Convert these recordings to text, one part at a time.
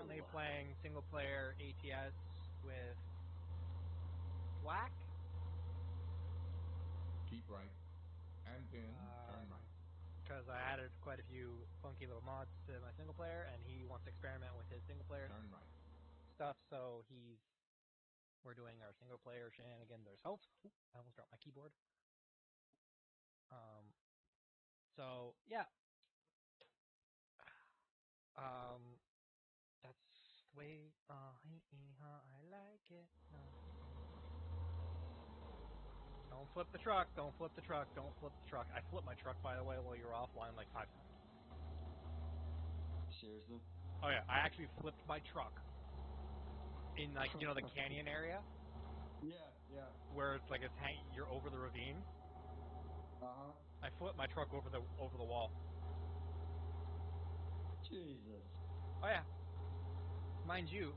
currently playing single player ATS with Black. Keep right. And then turn right. Because I added quite a few funky little mods to my single player, and he wants to experiment with his single player Turn right. stuff, so we're doing our single player shenanigans ourselves. Ooh, I almost dropped my keyboard. So yeah. That's the way I like it. Don't flip the truck, don't flip the truck, don't flip the truck. I flipped my truck, by the way, while you were offline like 5 times. Seriously? Oh yeah, I actually flipped my truck in, like, you know, the canyon area? Yeah. Where it's like you're over the ravine. Uh-huh. I flipped my truck over the wall. Jesus. Oh yeah. Mind you,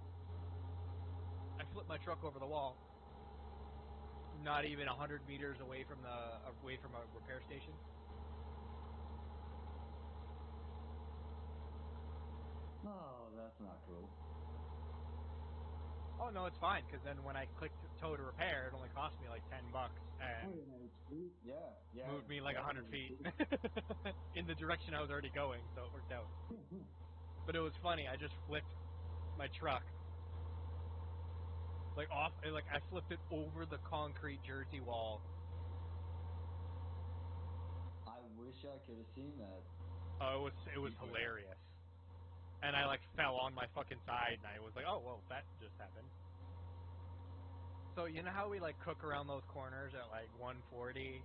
I flipped my truck over the wall. Not even 100 meters away from a repair station. Oh, that's not cool. Oh no, it's fine, because then when I clicked tow to repair, it only cost me like $10, and Yeah. moved me like 100 feet in the direction I was already going, so it worked out. But it was funny. I just flipped my truck I flipped it over the concrete Jersey wall. I wish I could have seen that. Oh, it was hilarious. And I fell on my fucking side, and I was like, oh well, that just happened. So you know how we cook around those corners at 140?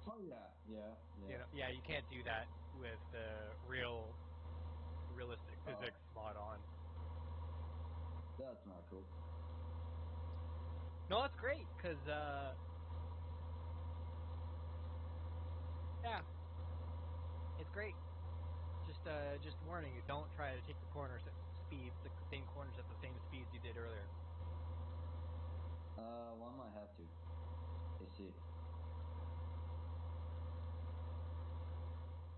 Oh yeah. You know, yeah, you can't do that with the realistic physics mod on. That's not cool. No, that's great, because yeah, it's great. Just warning you, don't try to take the corners at speeds, the same corners at the same speeds you did earlier. One might have to. Let's see.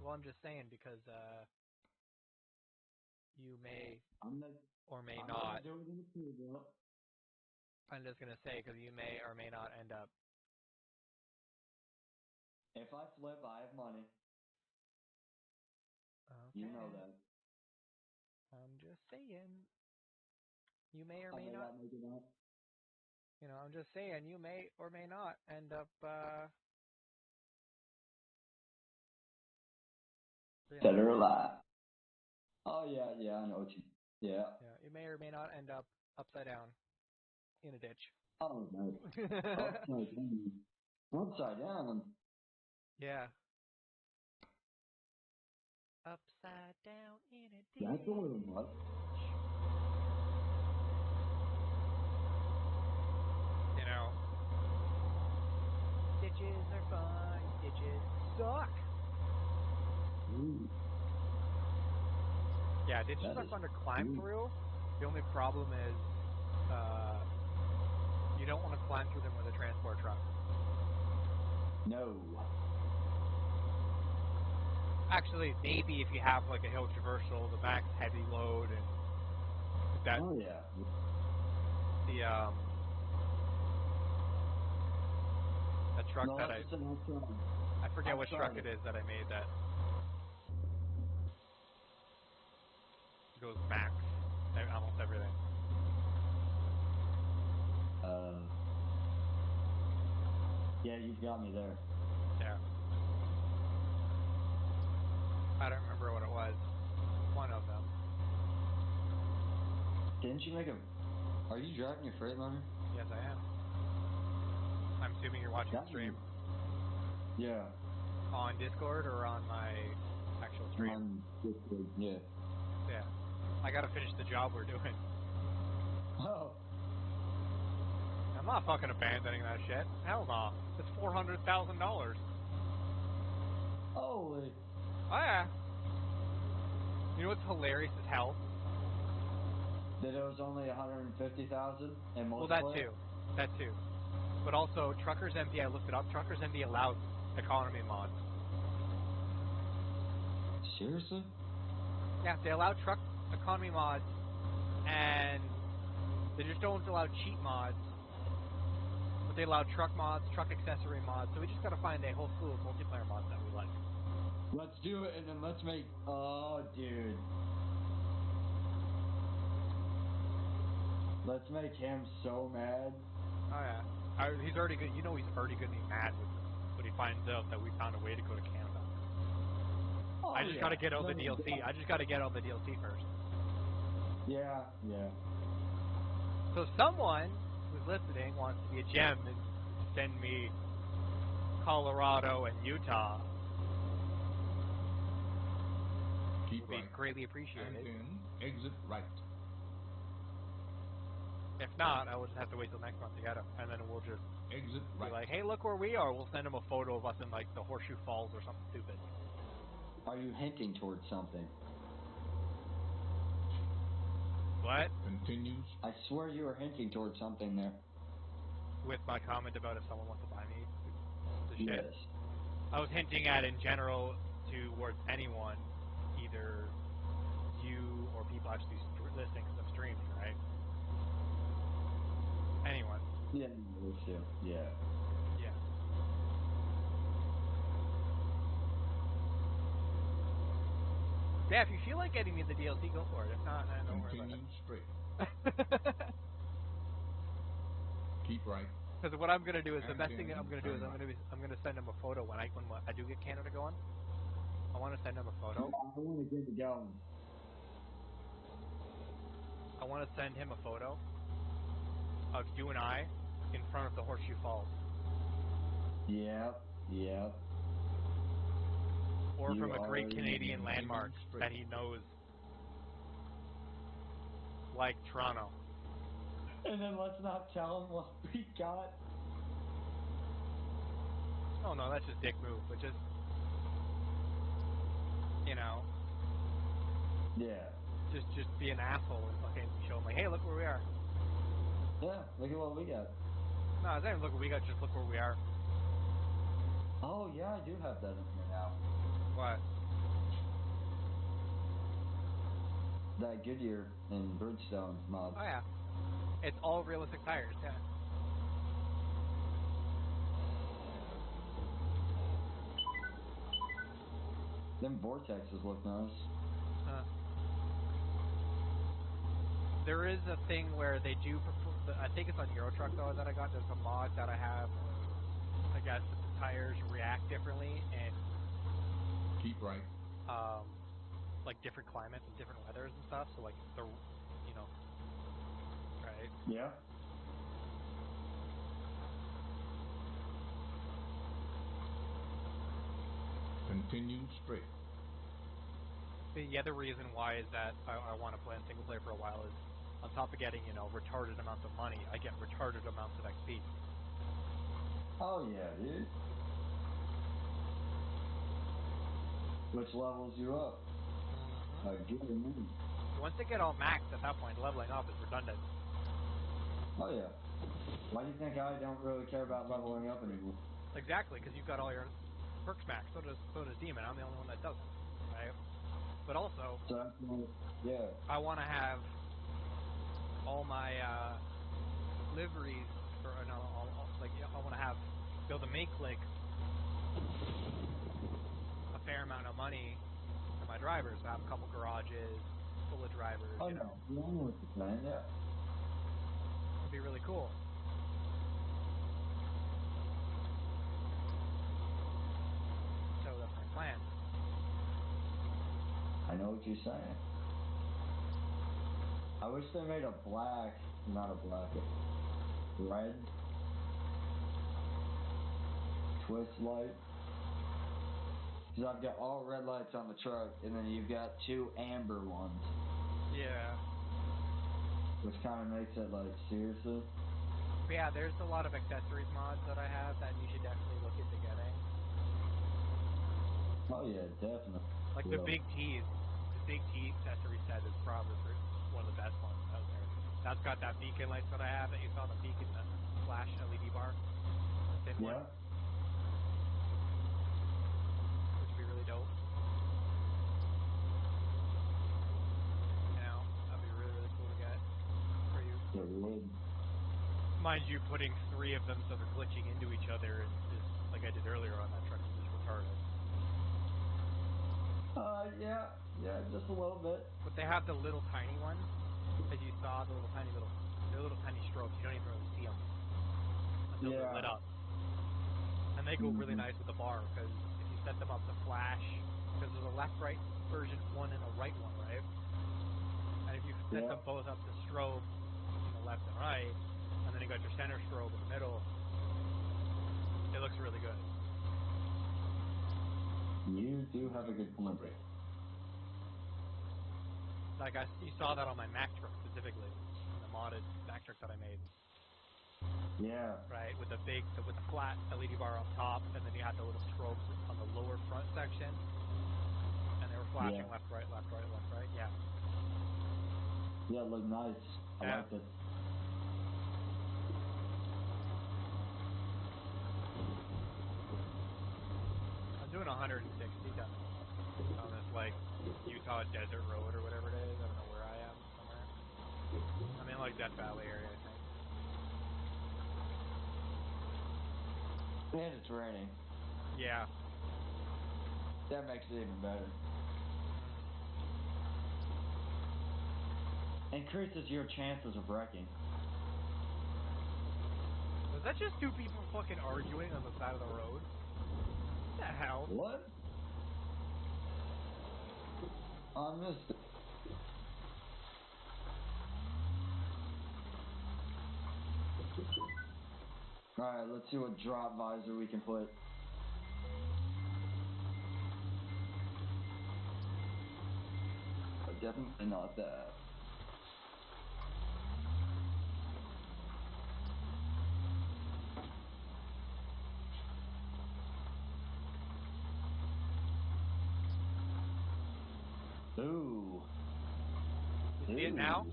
Well, I'm just saying because you may or may not. I'm just gonna say because you may or may not end up. If I flip, I have money. Okay. You know that. I'm just saying. You may or may not. You know, I'm just saying you may or may not end up. Dead or alive. Oh yeah, I know what you. Yeah. Yeah, you may or may not end up upside down in a ditch. Oh no. Upside down. Yeah. Upside down in a ditch. That's a little much. You know, ditches are fun. Ditches suck. Ooh. Yeah, ditches are fun to climb through. The only problem is you don't want to climb through them with a transport truck. No. Actually, maybe if you have a hill traversal, the back's heavy load and that. Oh yeah. The truck no, that I forget which truck it is that I made that goes max almost everything. Yeah, you've got me there. Yeah. I don't remember what it was. One of them. Didn't you make a... Are you driving your Freightliner? Yes, I am. I'm assuming you're watching the stream. Yeah. On Discord or on my actual stream? On Discord, yeah. Yeah. I gotta finish the job we're doing. Oh. I'm not fucking abandoning that shit. Hell no. It's $400,000. Holy. Oh yeah. You know what's hilarious as hell? That it was only $150,000 and multiplayer? Well, that too. But also, Truckers MD, I looked it up. Truckers MD allows economy mods. Seriously? Yeah, they allow truck economy mods and they just don't allow cheat mods, but they allow truck mods, truck accessory mods. So we just gotta find a whole slew of multiplayer mods that we like. Let's do it, and then let's make. Oh, dude. Let's make him so mad. Oh yeah, he's already good. You know he's already gonna be mad when he finds out that we found a way to go to Canada. Oh, I just gotta get on the DLC. I just gotta get on the DLC first. Yeah, yeah. So someone who's listening wants to be a gem and send me Colorado and Utah. Keep Would be right. greatly And appreciated. then exit right. If not, I will just have to wait till next month to get him, and then we'll just Exit be right. like, hey, look where we are. We'll send him a photo of us in like the Horseshoe Falls or something stupid. Are you hinting towards something? What? Continues. I swear you were hinting towards something there. With my comment about if someone wants to buy me the shit. Yes. I was hinting at in general towards anyone, either you or people actually listening to the streams, right? Anyone. Yeah, yeah. Yeah. Yeah, if you feel like getting me the DLC, go for it. If not, then don't worry about Continue straight. it. Keep right. Because what I'm gonna do is the And best thing that I'm gonna do is turn I'm gonna send him a photo when I do get Canada going. I want to send him a photo. I want to get it going. I want to send him a photo of you and I in front of the Horseshoe Falls. Yep, yep. Or You from a great already Canadian know. landmark that he knows, like Toronto. And then let's not tell him what we got. Oh no, that's just dick move, but just, you know, Yeah. just be an asshole and fucking show him like, hey, look where we are. Yeah, look at what we got. No, I didn't look what we got, just look where we are. Oh, yeah, I do have that in here now. What? That Goodyear and Bridgestone mod. Oh yeah. It's all realistic tires, yeah. Them Vortexes look nice. There is a thing where they do prefer, I think it's on Euro Truck though that I got, there's a mod that I have, I guess the tires react differently and Keep right. like different climates and different weathers and stuff, so like the, you know, right? Yeah. Continue straight. The other reason why is that I want to play in single player for a while is on top of getting, you know, retarded amounts of money, I get retarded amounts of XP. Oh, yeah, dude. Which levels you up? Good money. Once they get all maxed at that point, leveling up is redundant. Oh, yeah. Why do you think I don't really care about leveling up anymore? Exactly, because you've got all your perks maxed. So does Demon. I'm the only one that doesn't. Right? But also, So, yeah. I want to have all my liveries for like I want to have be able to make like a fair amount of money for my drivers. I have a couple garages full of drivers. Oh, you no. know, Yeah, I know what you're saying, yeah. it'd be really cool. So that's my plan. I know what you're saying. I wish they made a black, not a black, red twist light. Because I've got all red lights on the truck, and then you've got two amber ones. Yeah. Which kind of makes it like, seriously? But yeah, there's a lot of accessories mods that I have that you should definitely look into getting. Oh yeah, definitely. Like the Big T accessory set is probably one of the best ones out there. That's got that beacon lights that I have that you saw, the beacon, the flash LED bar, the thin one, Yeah. which would be really dope. You know, that'd be really, really cool to get. It would. Mind you, putting 3 of them so they're glitching into each other is like I did earlier on that truck is just retarded. Yeah, just a little bit. But they have the little tiny ones, as you saw, they're little tiny strobes. You don't even really see them until they're lit up. And they go really nice with the bar, because if you set them up to flash, because there's a left-right version one and a right one, right? And if you set them both up to strobe, left and right, and then you got your center strobe in the middle, it looks really good. You do have a good point. Like you saw that on my Mack truck specifically, the modded Mack truck that I made. Yeah. Right, with the flat LED bar up top, and then you had the little strobes on the lower front section, and they were flashing left, right, left, right, left, right. Yeah. Yeah, it looked nice. I liked it. I'm doing 160 on this like Utah desert road or whatever it is. I don't know where I am. Somewhere. I'm in like Death Valley area, I think. And it's raining. Yeah. That makes it even better. Increases your chances of wrecking. Was that just 2 people fucking arguing on the side of the road? What the hell? What? I missed it. Alright, let's see what drop visor we can put. But definitely not that. Ooh. You see it now?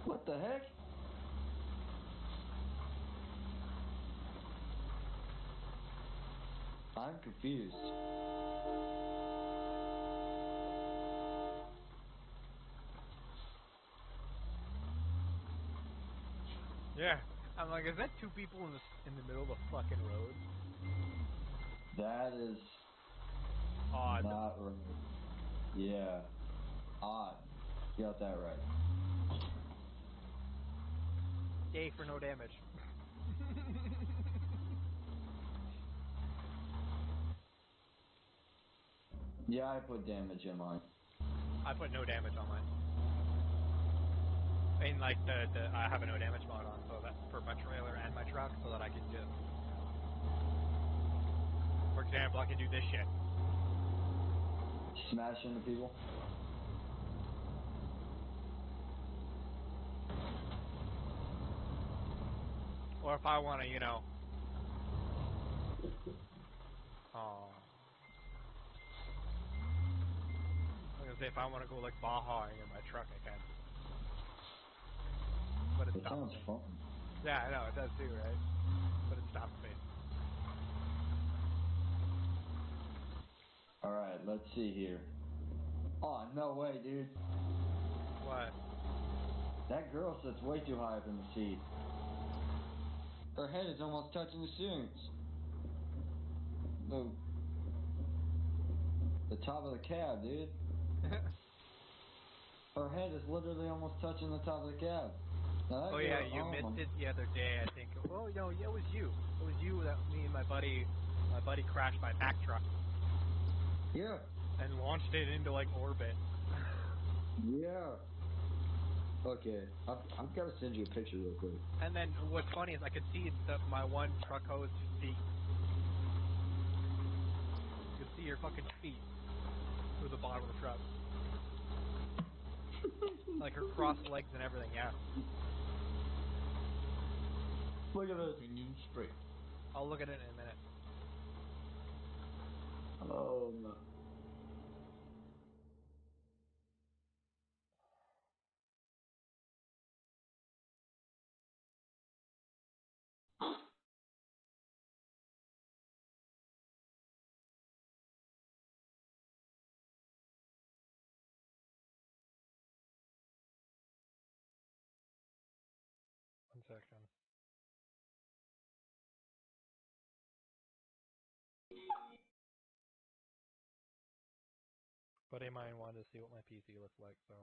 What the heck? I'm confused. Yeah. I'm like, is that 2 people in the middle of the fucking road? That is Odd. not right. Yeah. Odd. You got that right. Yay for no damage. Yeah, I put damage in mine. I put no damage on mine. In like I have a no damage mod on, so that for my trailer and my truck, so that I can just, for example, I can do this shit. Smash into people. Or if I want to, I was gonna say if I want to go like Bajaing in my truck, I can. But it stops sounds me. fun. Yeah, I know, it does too, right? But it stops me. Alright, let's see here. Oh, no way, dude. What? That girl sits way too high up in the seat. Her head is almost touching the steering. The top of the cab, dude. Her head is literally almost touching the top of the cab. Oh yeah, you missed it the other day, I think. Oh no, it was you. It was you that me and my buddy crashed my Mack truck. Yeah. And launched it into like orbit. Yeah. Okay, I've got to send you a picture real quick. And then what's funny is I could see my one truck hose feet. You could see your fucking feet through the bottom of the truck. Like her crossed legs and everything, yeah. Look at this. Continue straight. I'll look at it in a minute. Oh no. section. Buddy of mine wanted to see what my PC looks like, so.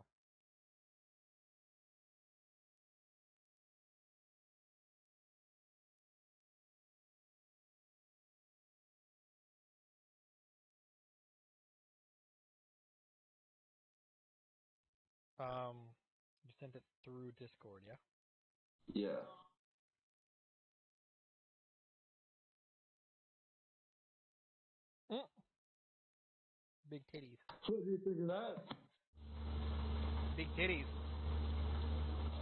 You sent it through Discord, yeah? Yeah. Big titties. What do you think of that? Big titties.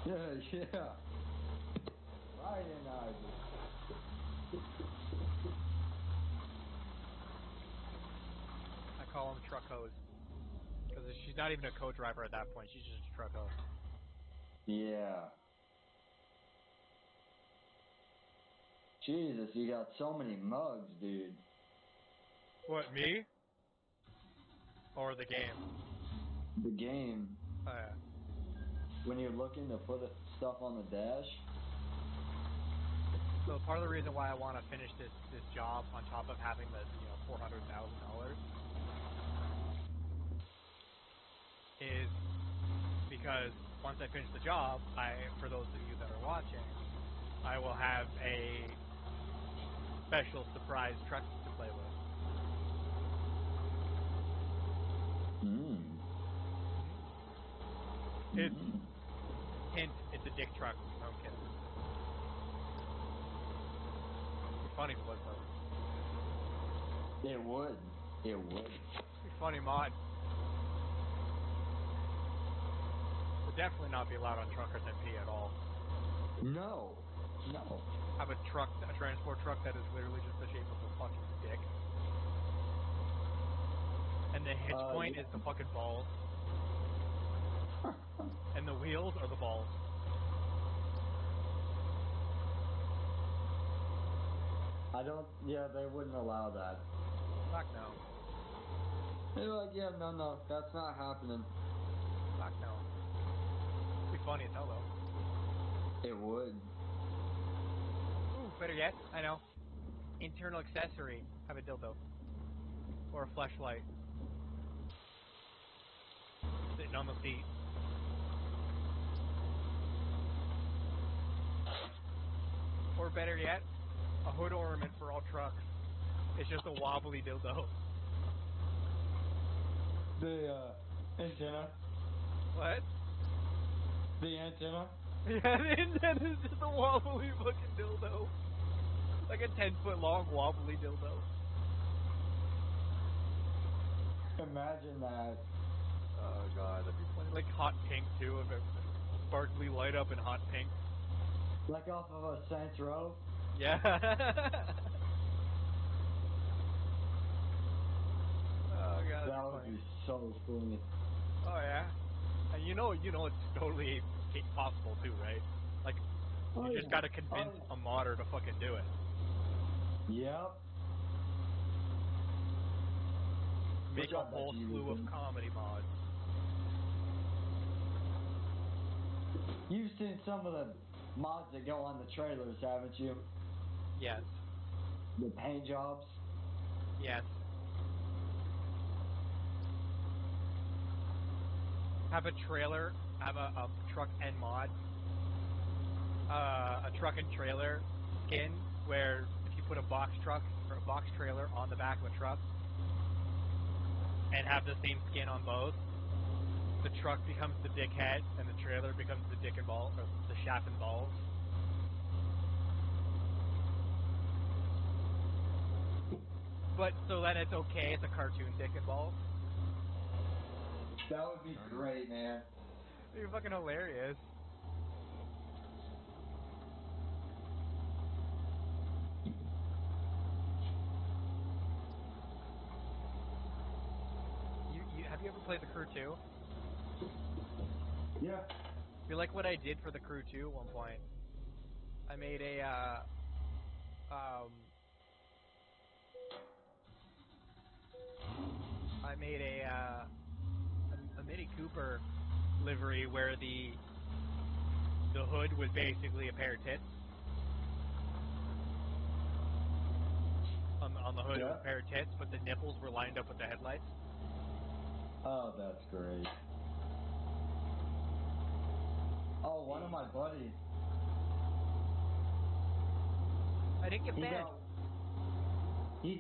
Yeah. Right in Ivy. I call him truck hose. Because she's not even a co-driver at that point, she's just a truck hose. Yeah. Jesus, you got so many mugs, dude. What, me? Or the game? The game, Oh, yeah. when you're looking to put stuff on the dash. So part of the reason why I want to finish this job on top of having the $400,000 is because once I finish the job, for those of you that are watching, I will have a special surprise truck to play with. It's hint. It's a dick truck. No, I'm kidding. It'd be funny if it was though. It would. It would. It'd be funny mod. Would definitely not be allowed on Truckers MP at all. No. Have a transport truck that is literally just the shape of a fucking dick. And the hitch point is the fucking balls. And the wheels are the balls. They wouldn't allow that. Fuck no. They're like, yeah, no, that's not happening. Fuck no. It'd be funny as hell though. It would. Ooh, better yet, I know. Internal accessory. Have a dildo. Or a fleshlight. Sitting on the seat. Or better yet, a hood ornament for all trucks. It's just a wobbly dildo. The antenna. What? The antenna. Yeah, the antenna is just a wobbly fucking dildo. Like a 10-foot long wobbly dildo. Imagine that. Oh god, that'd be funny. Like hot pink too, if it sparkly light up in hot pink. Like off of a Saints Row. Yeah. Oh god, That would be so funny. Oh yeah. And you know it's totally possible too, right? Like you just gotta convince a modder to fucking do it. Yep. Make a whole slew of comedy mods. You've seen some of the mods that go on the trailers, haven't you? Yes. The paint jobs. Yes. Have a trailer, have a truck and mod. A truck and trailer skin where if you put a box truck or a box trailer on the back of a truck and have the same skin on both, the truck becomes the dick head and the trailer becomes the dick and ball, or the shaft and balls. But so that it's okay, it's a cartoon dick and balls. That would be great, man. It'd be fucking hilarious. Have you ever played The Crew 2? Yeah. You like what I did for The Crew 2 at one point? I made a Mini Cooper livery where the the hood was basically a pair of tits. On the hood, it was a pair of tits, but the nipples were lined up with the headlights. Oh, that's great. Oh, one of my buddies. I didn't get banned.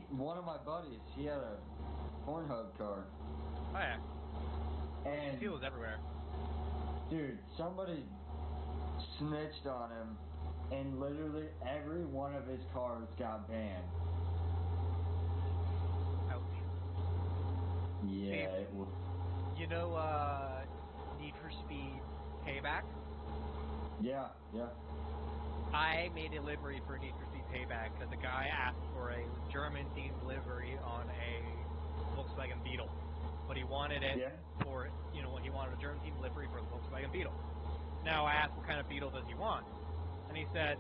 One of my buddies, he had a Pornhub card. Oh yeah. And He was everywhere. dude, somebody snitched on him, and literally every one of his cars got banned. Yeah, it was. You know, Need for Speed Payback? Yeah. I made a livery for Need for Speed Payback because a guy asked for a German-themed livery on a Volkswagen Beetle. But he wanted it for, he wanted a German-themed livery for the Volkswagen Beetle. Now I asked what kind of Beetle does he want? And he said,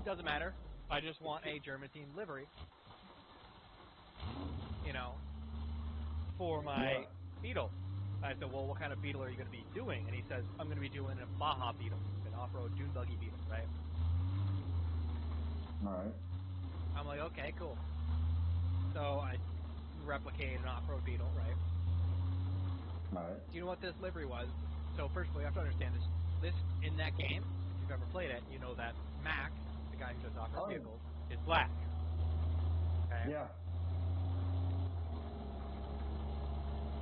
doesn't matter, I just want a German-themed livery. For my Beetle. I said, well, what kind of Beetle are you going to be doing? And he says, I'm going to be doing a Baja Beetle, an off-road dune buggy Beetle, right? Alright. I'm like, okay, cool. So I replicate an off-road Beetle, right? Alright. Do you know what this livery was? So first of all, you have to understand this in that game, if you've ever played it, you know that Mac, the guy who does off-road vehicles, is black. Okay? Yeah.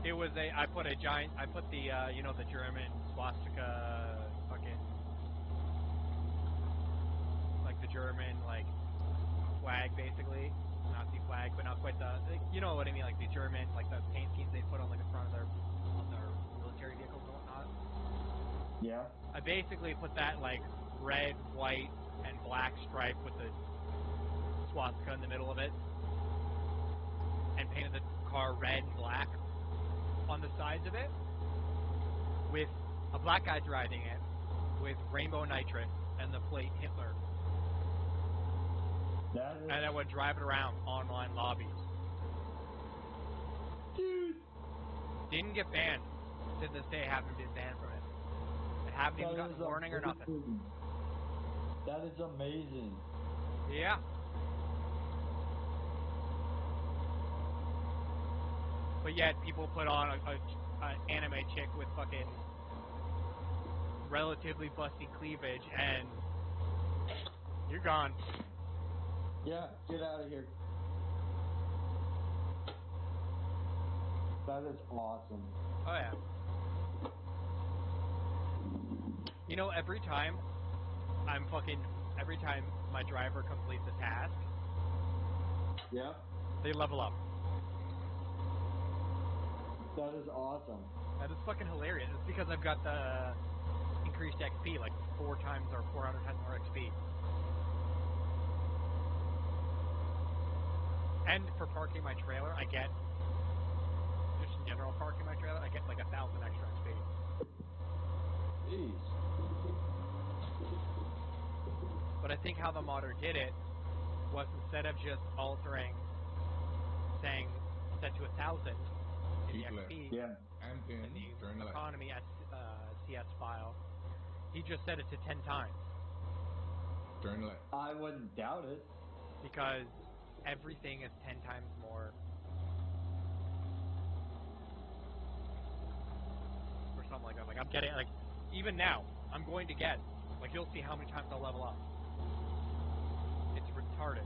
It was I put the, the German swastika fucking, like the German, like, flag, basically. Nazi flag, but not quite you know what I mean, like the German, like the paint schemes they put on, like, the front of on their military vehicles and whatnot. Yeah. I basically put that, like, red, white, and black stripe with the swastika in the middle of it, and painted the car red and black on the sides of it, with a black guy driving it, with rainbow nitrous and the plate Hitler. And I would drive it around online lobbies. Dude! Didn't get banned. To this day, haven't been banned from it. I haven't even gotten a warning or nothing. That is amazing. Yeah. But yet, people put on an anime chick with fucking relatively busty cleavage, and you're gone. Yeah, get out of here. That is awesome. Oh, yeah. Every time my driver completes a task, yeah, they level up. That is awesome. That is fucking hilarious. It's because I've got the increased XP, like 4 times or 400 times more XP. And for parking my trailer, I get, just in general parking my trailer, I get like 1,000 extra XP. Jeez. But I think how the modder did it was, instead of just altering, saying set to 1,000 in the XP, and in the economy CS file, he just set it to 10 times. Turn left. I wouldn't doubt it. Because everything is 10 times more, or something like that. Like, I'm getting, like, even now, I'm going to get, like, you'll see how many times I'll level up. It's retarded.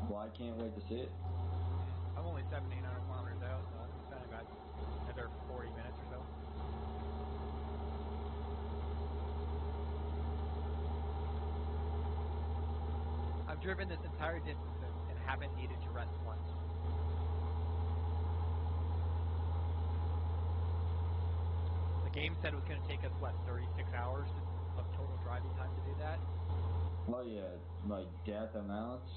Well, I can't wait to see it. I'm only 1,700 kilometers out, so it's kind of got another 40 minutes or so. I've driven this entire distance and haven't needed to rest once. The game said it was going to take us, 36 hours of total driving time to do that? Well, yeah, like death amounts.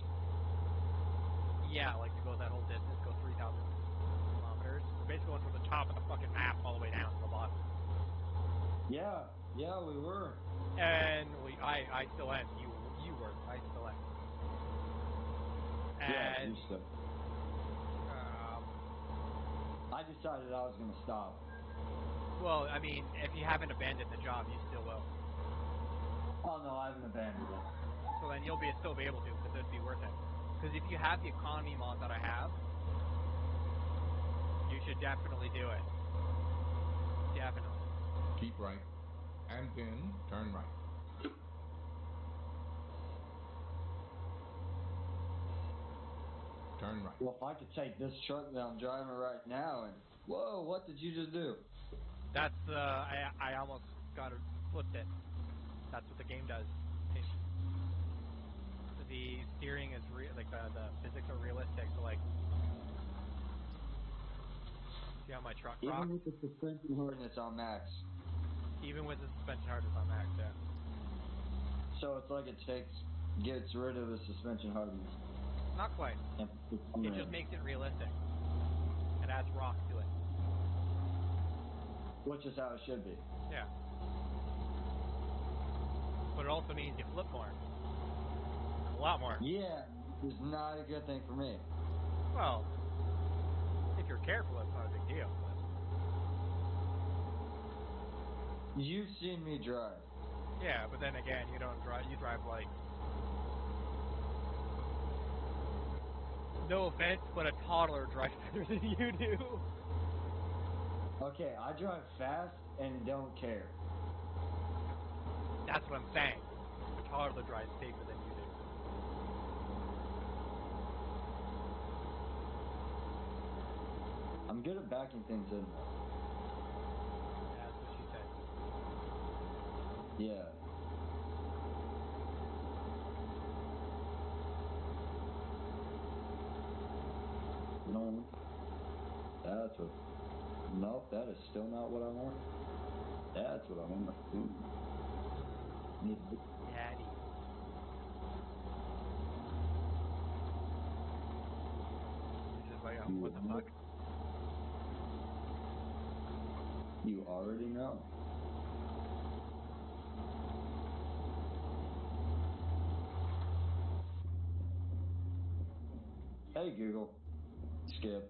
Yeah, like to go that whole distance, go 3,000 kilometers. Basically going from the top of the fucking map all the way down to the bottom. Yeah, we were. And I still am. You were. I still am. Yeah, And you still. I decided I was gonna stop. Well, I mean, if you haven't abandoned the job, you still will. Oh no, I haven't abandoned it. So then you'll still be able to, because it'd be worth it. Because if you have the economy mod that I have, you should definitely do it. Definitely. Keep right. And then turn right. Turn right. Well, if I could take this truck that I'm driving right now and... Whoa, what did you just do? That's, I almost flipped it. That's what the game does. The steering is like the physics are realistic. So like, see how my truck rocks? Even with the suspension hardness on max. Even with the suspension hardness on max, yeah. So it's like it gets rid of the suspension hardness. Not quite. It just makes it realistic. It adds rock to it. Which is how it should be. Yeah. But it also means you flip more. A lot more. Yeah, it's not a good thing for me. Well, if you're careful, it's not a big deal. But... You've seen me drive. Yeah, but then again, you don't drive. You drive like... No offense, but a toddler drives better than you do. Okay, I drive fast and don't care. That's what I'm saying. A toddler drives safer than you do. I'm good at backing things in. Yeah, that's what she said. Yeah. No. That's what... Nope, that is still not what I want. That's what I want. Daddy. He's just like, what the fuck? You already know. Hey Google. Skip.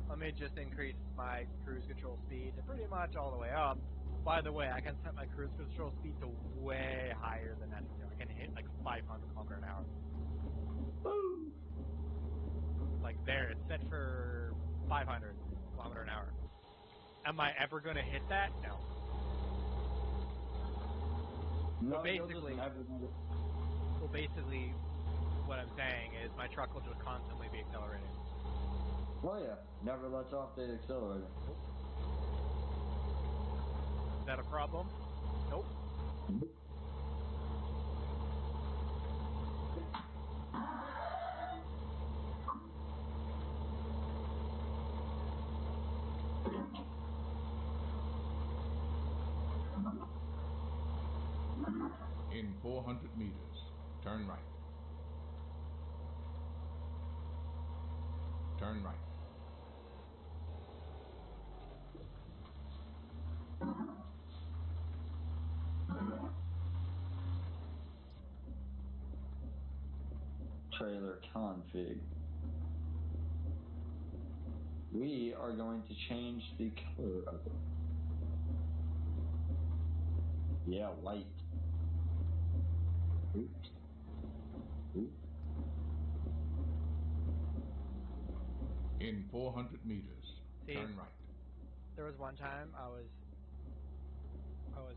Let me just increase my cruise control speed to pretty much all the way up. By the way, I can set my cruise control speed to way higher than that. I can hit like 500 km an hour. Woo! Like there, it's set for 500 km an hour. Am I ever going to hit that? No. No, So basically, what I'm saying is my truck will just constantly be accelerating. Oh yeah, never lets off the accelerator. Is that a problem? Nope. In 400 meters, turn right. Turn right. Trailer config. We are going to change the color of it. Yeah, white. Oops. Oops. In 400 meters, See, turn right. there was one time I was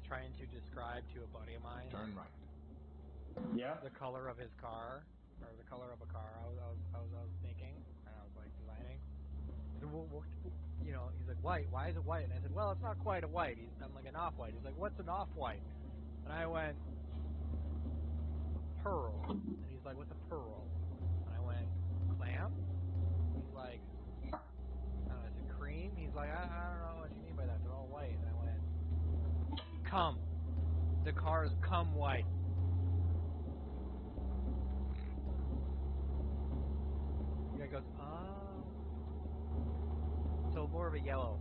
trying to describe to a buddy of mine Turn right. Yeah. the color of his car, or the color of a car I was thinking, and I was like designing. He said, well, you know, he's like, white. Why is it white? And I said, well, it's not quite a white. I'm like an off-white. He's like, what's an off-white? And I went, pearl. And he's like, what's a pearl? And I went, clam? He's like, I don't know, is it cream? He's like, I don't know what you mean by that. They're all white. And I went, come. The cars come white. The guy goes, oh. So more of a yellow.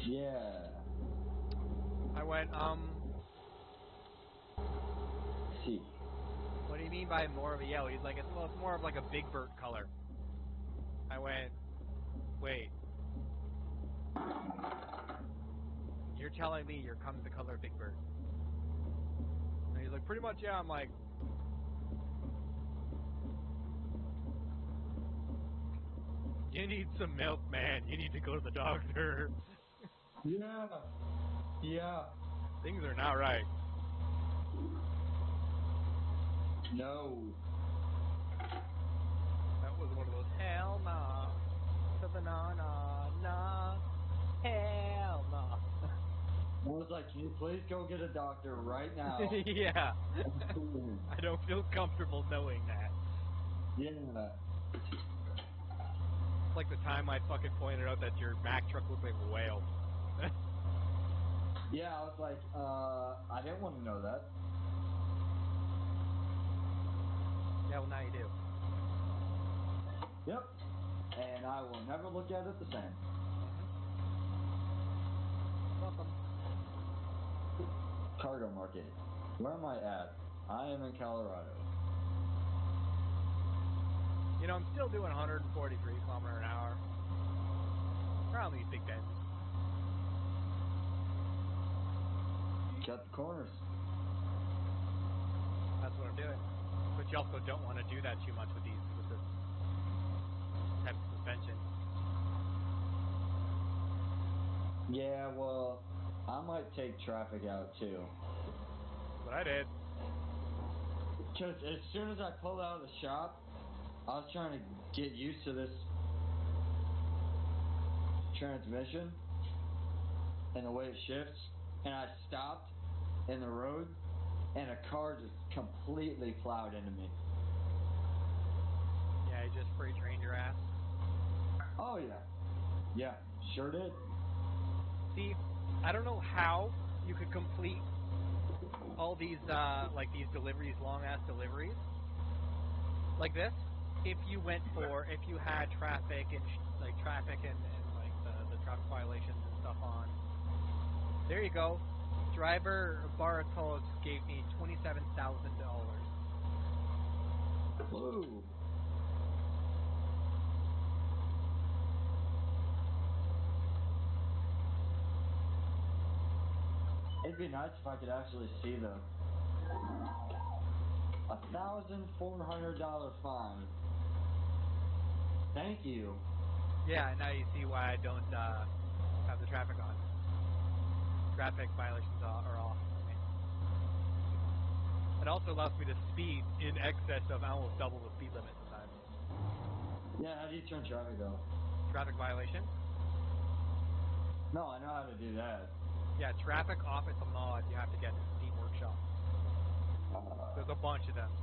Yeah. I went, See. what do you mean by more of a yellow? He's like, well, it's more of like a Big Bird color. I went, Wait. You're telling me here comes the color Big Bird. And he's like, pretty much, yeah. I'm like, you need some milk, man. You need to go to the doctor. Yeah. Yeah. Things are not right. No. That was one of those hell nah to the nah, hell nah. I was like, can you please go get a doctor right now? Yeah. I don't feel comfortable knowing that. Yeah. It's like the time I fucking pointed out that your Mack truck looked like a whale. Yeah, I was like, I didn't want to know that. Yeah, well now you do. Yep. And I will never look at it the same. Welcome. Cargo market. Where am I at? I am in Colorado. You know, I'm still doing 143 kilometers an hour around these big bends. Cut the corners. That's what I'm doing. But you also don't want to do that too much with this type of suspension. Yeah, well, I might take traffic out too. That's what I did. Because as soon as I pulled out of the shop, I was trying to get used to this transmission and the way it shifts, and I stopped in the road, and a car just completely plowed into me. Yeah, you just freight trained your ass. Oh yeah. Yeah, sure did. See, I don't know how you could complete all these like these deliveries, long ass deliveries, like this, if you had traffic and like the traffic violations and stuff on. There you go. Driver Baratos gave me $27,000. Whoa. It'd be nice if I could actually see the $1,400 fine. Thank you. Yeah, now you see why I don't have the traffic on. Traffic violations are off for me. It also allows me to speed in excess of almost double the speed limit sometimes. Yeah, how do you turn traffic off? Traffic violation? No, I know how to do that. Yeah, traffic off is a mod you have to get in Steam Workshop. There's a bunch of them.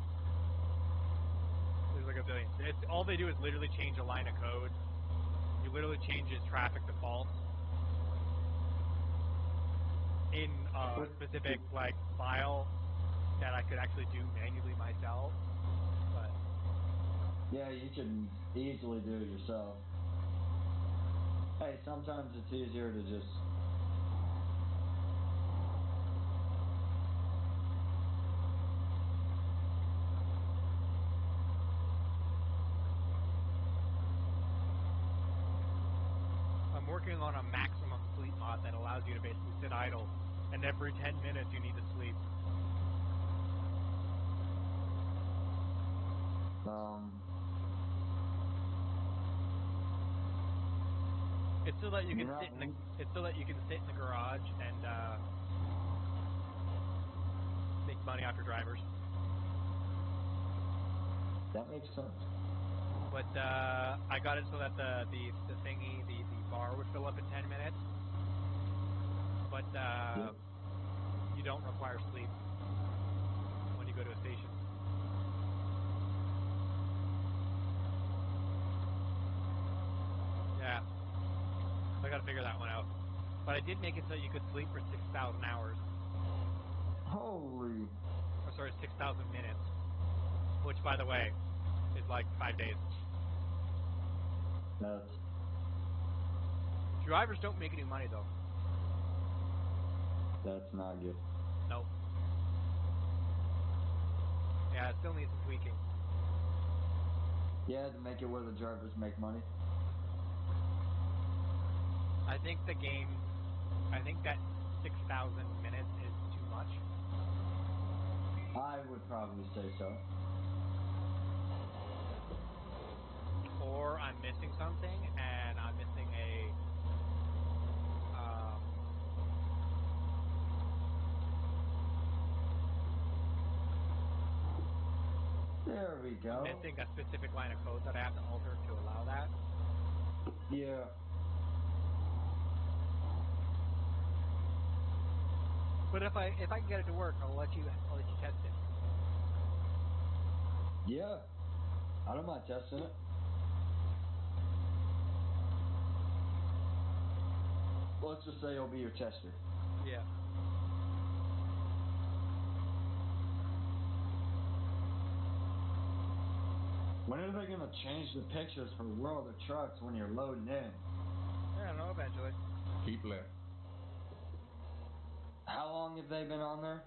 There's like a billion. All they do is literally change a line of code. You literally change his traffic default in a specific like file that I could actually do manually myself. But yeah, you can easily do it yourself. Hey, sometimes it's easier to just... I'm working on a maximum sleep mod that allows you to basically sit idle, and every 10 minutes you need to sleep. It's so that you can sit in the. It's so that you can sit in the garage and make money off your drivers. That makes sense. But I got it so that the thingy, the bar would fill up in 10 minutes. But you don't require sleep when you go to a station. Yeah. So I gotta figure that one out. But I did make it so you could sleep for 6,000 hours. Holy... Or sorry, 6,000 minutes. Which, by the way, is like 5 days. That's... Drivers don't make any money, though. That's not good. Nope. Yeah, it still needs some tweaking. Yeah, to make it where the drivers make money. I think the game, I think that 6,000 minutes is too much. I would probably say so. Or I'm missing something, and I'm missing There we go. missing a specific line of code that I have to alter to allow that. Yeah. But if I can get it to work, I'll let you test it. Yeah. I don't mind testing it. Let's just say you'll be your tester. Yeah. When are they gonna change the pictures for World of Trucks when you're loading in? I don't know, eventually. Keep left. How long have they been on there?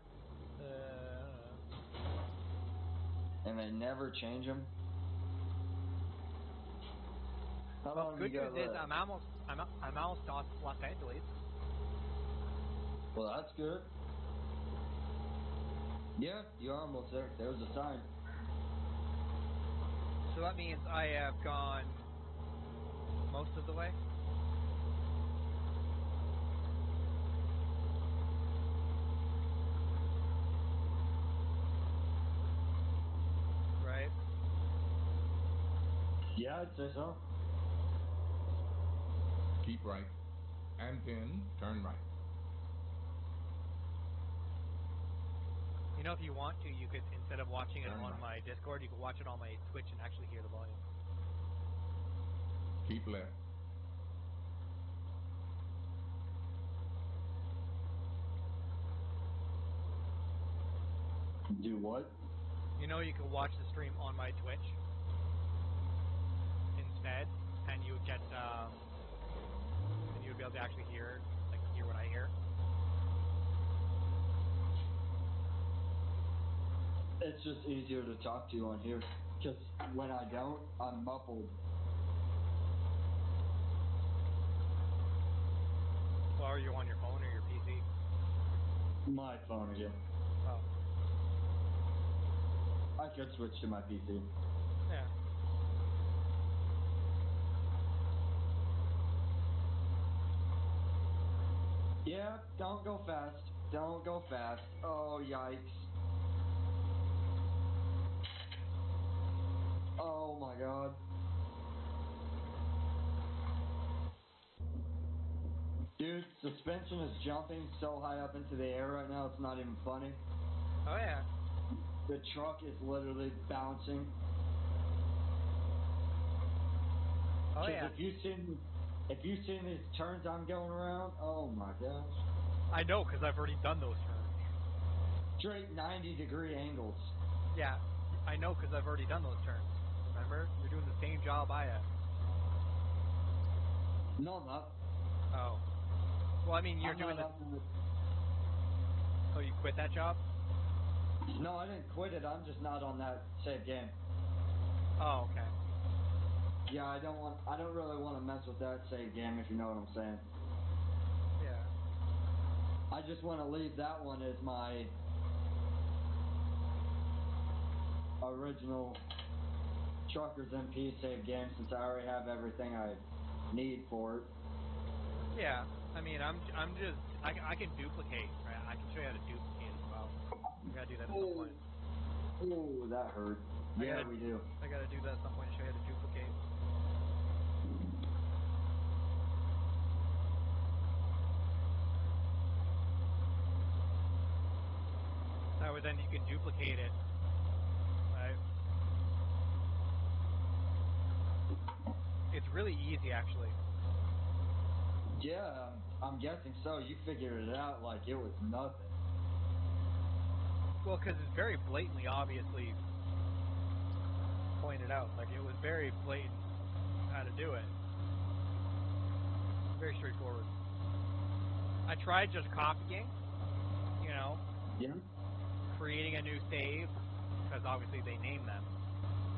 And they never change them? How Well, long good you got news is left? I'm almost on Los Angeles. Well, that's good. Yeah, you're almost there. There's a sign. So that means I have gone most of the way. Right? Yeah, I'd say so. Keep right. And then turn right. You know, if you want to, you could, instead of watching it on my Discord, you could watch it on my Twitch and actually hear the volume. Keep left. Do what? You know, you could watch the stream on my Twitch instead, and you would get, and you would be able to actually hear what I hear. It's just easier to talk to you on here. Because when I don't, I'm muffled. Well, are you on your phone or your PC? My phone again. Oh. I could switch to my PC. Yeah. Yeah, don't go fast. Don't go fast. Oh, yikes. Oh my god. Dude, suspension is jumping so high up into the air right now, it's not even funny. Oh, yeah. The truck is literally bouncing. Oh, 'Cause yeah. if you've seen these turns I'm going around, oh my gosh. I know, because I've already done those turns. Straight 90-degree angles. Yeah, I know, because I've already done those turns. Remember? You're doing the same job I have. No, I'm not. Oh. Well, I mean, you're I'm doing not the... on Oh, you quit that job? No, I didn't quit it. I'm just not on that save game. Oh, okay. Yeah, I don't really want to mess with that save game, if you know what I'm saying. Yeah. I just want to leave that one as my original Truckers MP save game, since I already have everything I need for it. Yeah. I mean, I can duplicate, right? I can show you how to duplicate as well. We gotta do that at some point. Ooh, that hurt. Yeah, we do. I gotta do that at some point to show you how to duplicate. That way then you can duplicate it, right? It's really easy, actually. Yeah, I'm guessing so. You figured it out like it was nothing. Well, because it's very blatantly, obviously pointed out. Like, it was very blatant how to do it. Very straightforward. I tried just copying, you know, Yeah. creating a new save, because obviously they name them,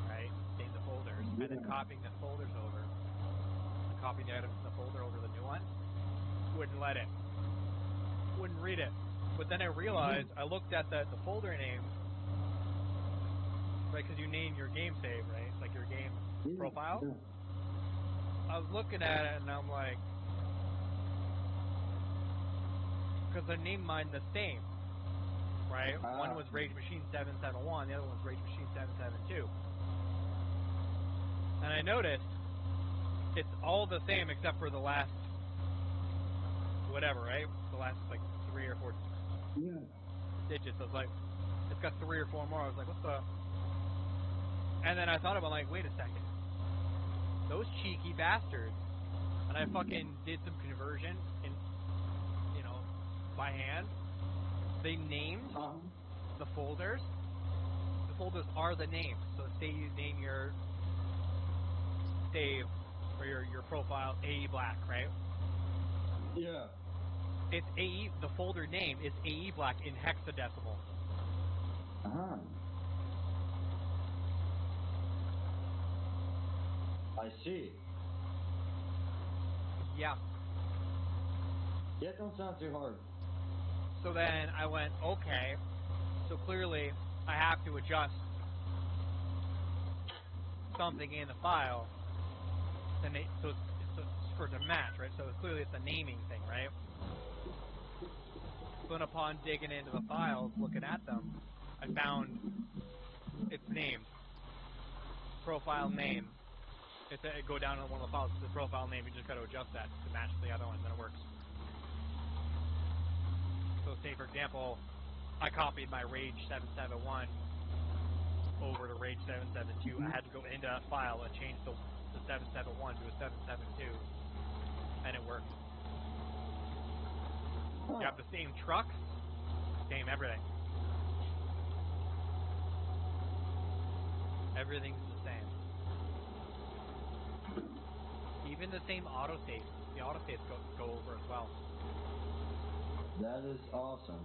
right? Name the folders, and then copying the folders over. And copying the items in the folder over the new one. wouldn't let it. Wouldn't read it. But then I realized, I looked at the folder name, right, because you name your game save, right? Like your game profile. I was looking at it and I'm like, because I named mine the same, right? One was Rage Machine 771, the other one was Rage Machine 772. And I noticed it's all the same except for the last, whatever, right? The last, like, 3 or 4 digits. I was like, it's got 3 or 4 more. I was like, what the? And then I thought about, like, wait a second. Those cheeky bastards. And I fucking did some conversion in, you know, by hand. They named the folders. The folders are the names. So say you name your save or your profile Aeblac, right? Yeah. It's AE. The folder name is Aeblac in hexadecimal. I see. Yeah. Yeah, it don't sound too hard. So then I went, okay. So clearly I have to adjust something in the file. So it's for it to match, right? So clearly it's a naming thing, right? But upon digging into the files, looking at them, I found its named. Profile name. It go down to one of the files, the profile name, you just got to adjust that to match the other one, then it works. So say, for example, I copied my Rage 771 over to Rage 772. I had to go into that file and change the 771 to a 772, and it worked. You have the same trucks, same everything. Everything's the same. Even the same autosaves. The autosaves go over as well. That is awesome.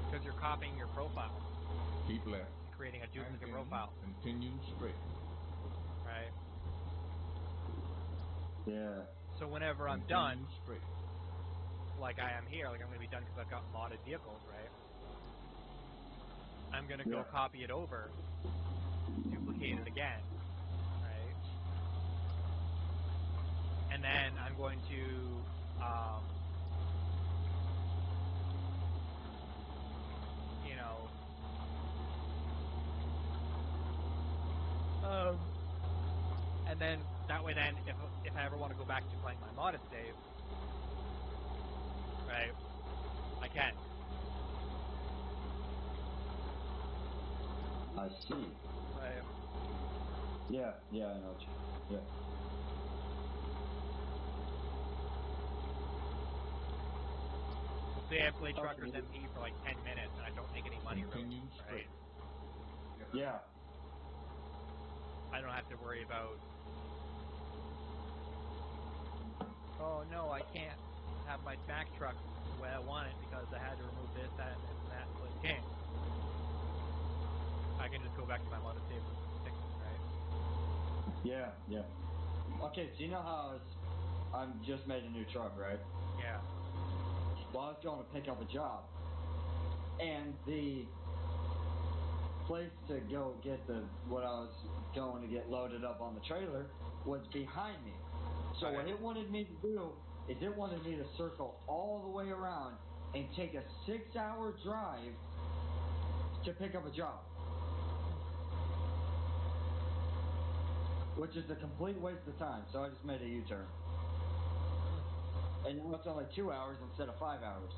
Because you're copying your profile. Keep left. Creating a duplicate And profile. continue straight. Right? Yeah. So whenever I'm Continue done, straight. like I am here, like I'm going to be done because I've got modded vehicles, right? I'm going to go copy it over, duplicate it again, right? And then I'm going to and then that way, then if I ever want to go back to playing my modded save, right, I can. I see. Right. Yeah, I know what you. Yeah. Say I play Truckers MP for like 10 minutes and I don't make any money really, right? Yeah. I don't have to worry about, oh no, I can't have my Mack truck the way I want it because I had to remove this, that, and this, and that. But can't. I can just go back to my modded save and fix it, right? Yeah. Okay, so you know how I'm just made a new truck, right? Yeah. Well, I was going to pick up a job, and the place to go get what I was going to get loaded up on the trailer was behind me. So what it wanted me to do is it wanted me to circle all the way around and take a 6-hour drive to pick up a job, which is a complete waste of time. So I just made a U-turn. And now it's only 2 hours instead of 5 hours.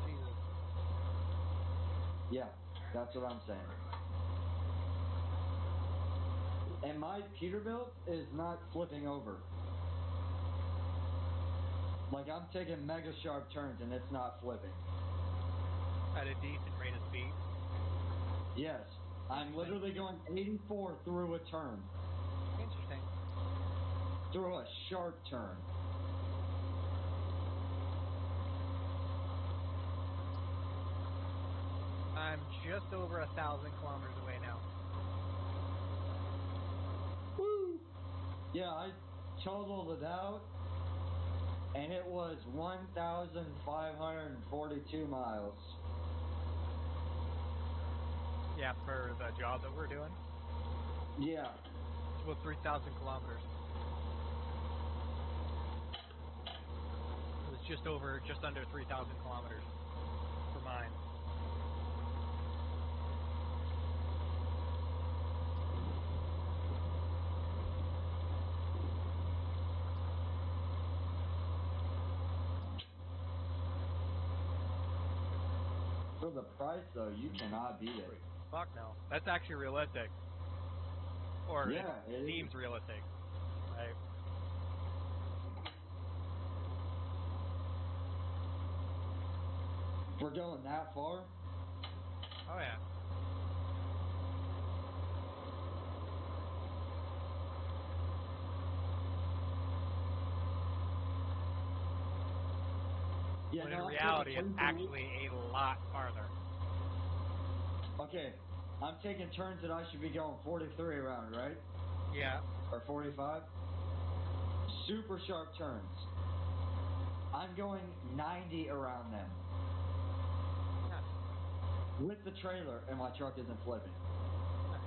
Jesus. Yeah, that's what I'm saying. And my Peterbilt is not flipping over. Like, I'm taking mega sharp turns and it's not flipping. At a decent rate of speed. Yes. I'm literally going 84 through a turn. Interesting. Through a sharp turn. I'm just over 1,000 kilometers away now. Woo! Yeah, I totaled it out. and it was 1,542 miles. Yeah, for the job that we're doing. Yeah. It's about 3,000 kilometers. It was just under 3,000 kilometers for mine. For the price, though, you cannot beat it. Fuck no. That's actually realistic. Or Yeah, it seems realistic. Right? We're going that far? Oh yeah. Yeah, When no, in I'm reality, taking it's turns actually a lot farther. Okay, I'm taking turns that I should be going 43 around, right? Yeah. Or 45? Super sharp turns. I'm going 90 around them. Nice. With the trailer, and my truck isn't flipping. Nice.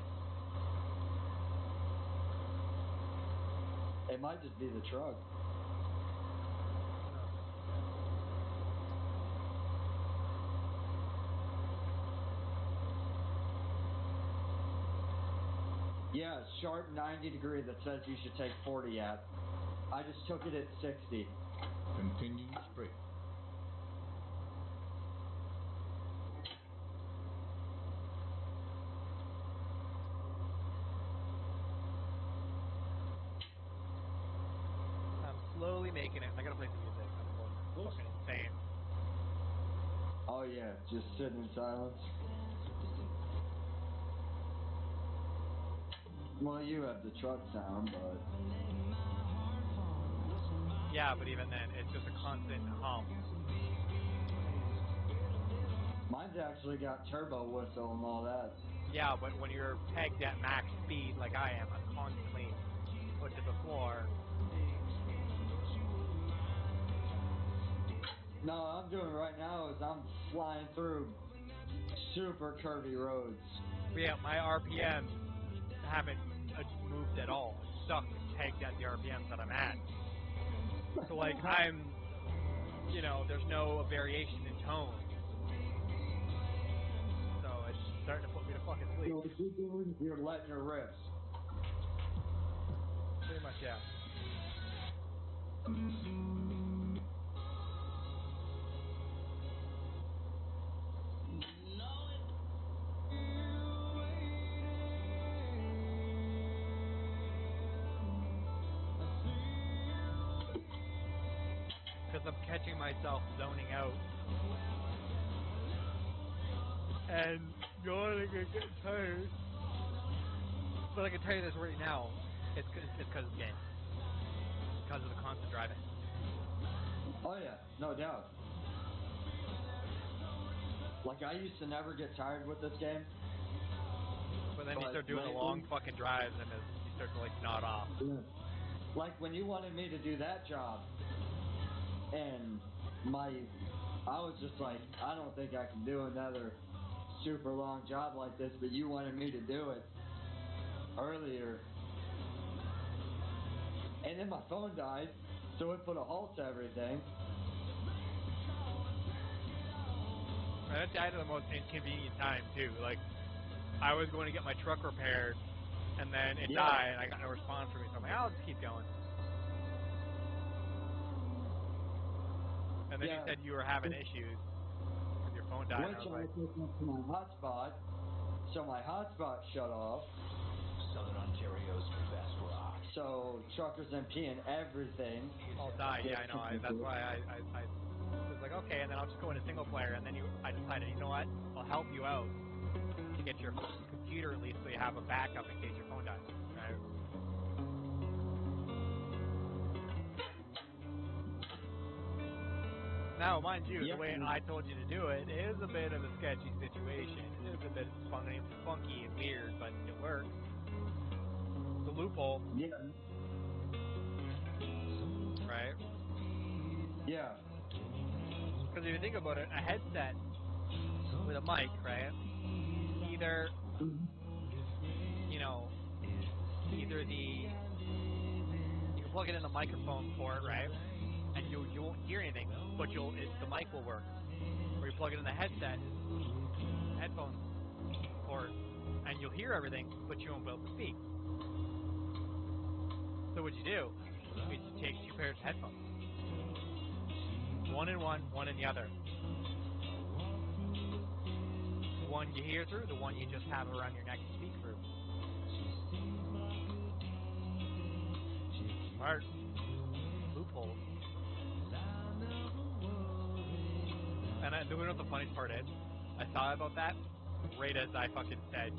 It might just be the truck. Yeah, sharp 90 degree that says you should take 40 at. I just took it at 60. Continue straight. I'm slowly making it. I gotta play some music. I'm going fucking insane. Oh yeah, just sitting in silence. Well, you have the truck sound, but... Yeah, but even then, it's just a constant hum. Mine's actually got turbo whistle and all that. Yeah, but when you're pegged at max speed like I am, I'm constantly put to the floor. No, I'm doing right now is I'm flying through super curvy roads. But yeah, my RPMs haven't moved at all. I'm stuck pegged at the RPMs that I'm at. So like I'm, there's no variation in tone. So it's starting to put me to fucking sleep. So you're letting your rips. Pretty much, yeah. Because I'm catching myself zoning out. And yawning and getting tired. But I can tell you this right now. It's because of the game. Because of the constant driving. Oh yeah, no doubt. Like I used to never get tired with this game. But then you But start doing the lately- long fucking drives and you start to like nod off. Yeah. Like when you wanted me to do that job, and I was just like, I don't think I can do another super long job like this, but you wanted me to do it earlier. And then my phone died, so it put a halt to everything. And it died at the most inconvenient time too. Like, I was going to get my truck repaired, and then it died, and I got no response from me, so I'm like, I'll just keep going. And then you said you were having issues with your phone died, and I was like, To my hotspot, so my hotspot shut off. Southern Ontario's best rock. So truckers MP and everything. all died. Yeah, I know. That's why I was like, okay, and then I'll just go into single player, and then I decided, you know what? I'll help you out to get your computer at least so you have a backup in case your phone dies. Right? Now, mind you, the way I told you to do it is a bit of a sketchy situation. It is a bit funky and weird, but it works. It's a loophole. Yeah. Right? Yeah. Because if you think about it, a headset with a mic, right? Either, you know, either you can plug it in the microphone port, right? And you won't hear anything, but the mic will work. Or you plug it in the headphone port, and you'll hear everything, but you won't be able to speak. So what you do is you take 2 pairs of headphones. One in one in the other. One you hear through, the one you just have around your neck to speak through. Smart. Loophole. And you know what the funniest part is? I thought about that right as I fucking said,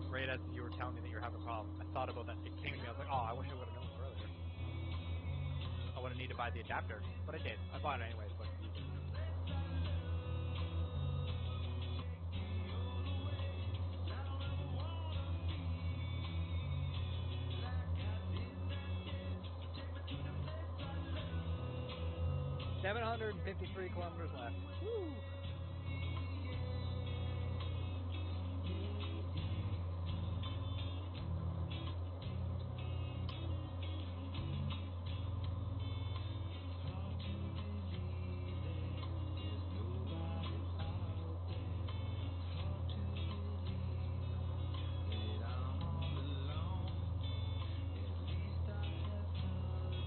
right as you were telling me that you're having a problem. I thought about that. It came to me. I was like, oh, I wish I would have known this earlier. I would have needed to buy the adapter, but I did. I bought it anyways, but it's easy. $753 kilometers left. Woo!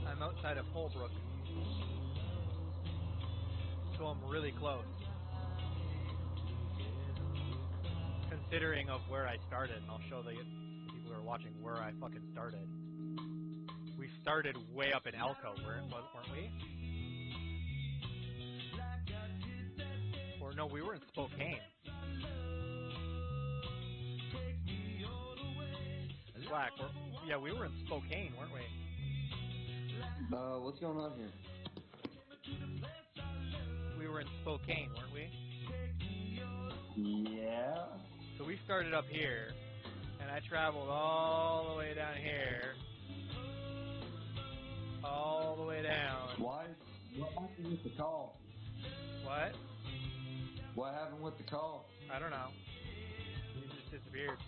I'm outside of Holbrook, so I'm really close. Considering of where I started, and I'll show the people who are watching where I fucking started. We started way up in Elko, weren't we? Or no, we were in Spokane. Black, yeah, we were in Spokane, weren't we? What's going on here? We were in Spokane, weren't we? Yeah. So we started up here, and I traveled all the way down here, all the way down. Why? What happened with the call? What? What happened with the call? I don't know. It just disappeared.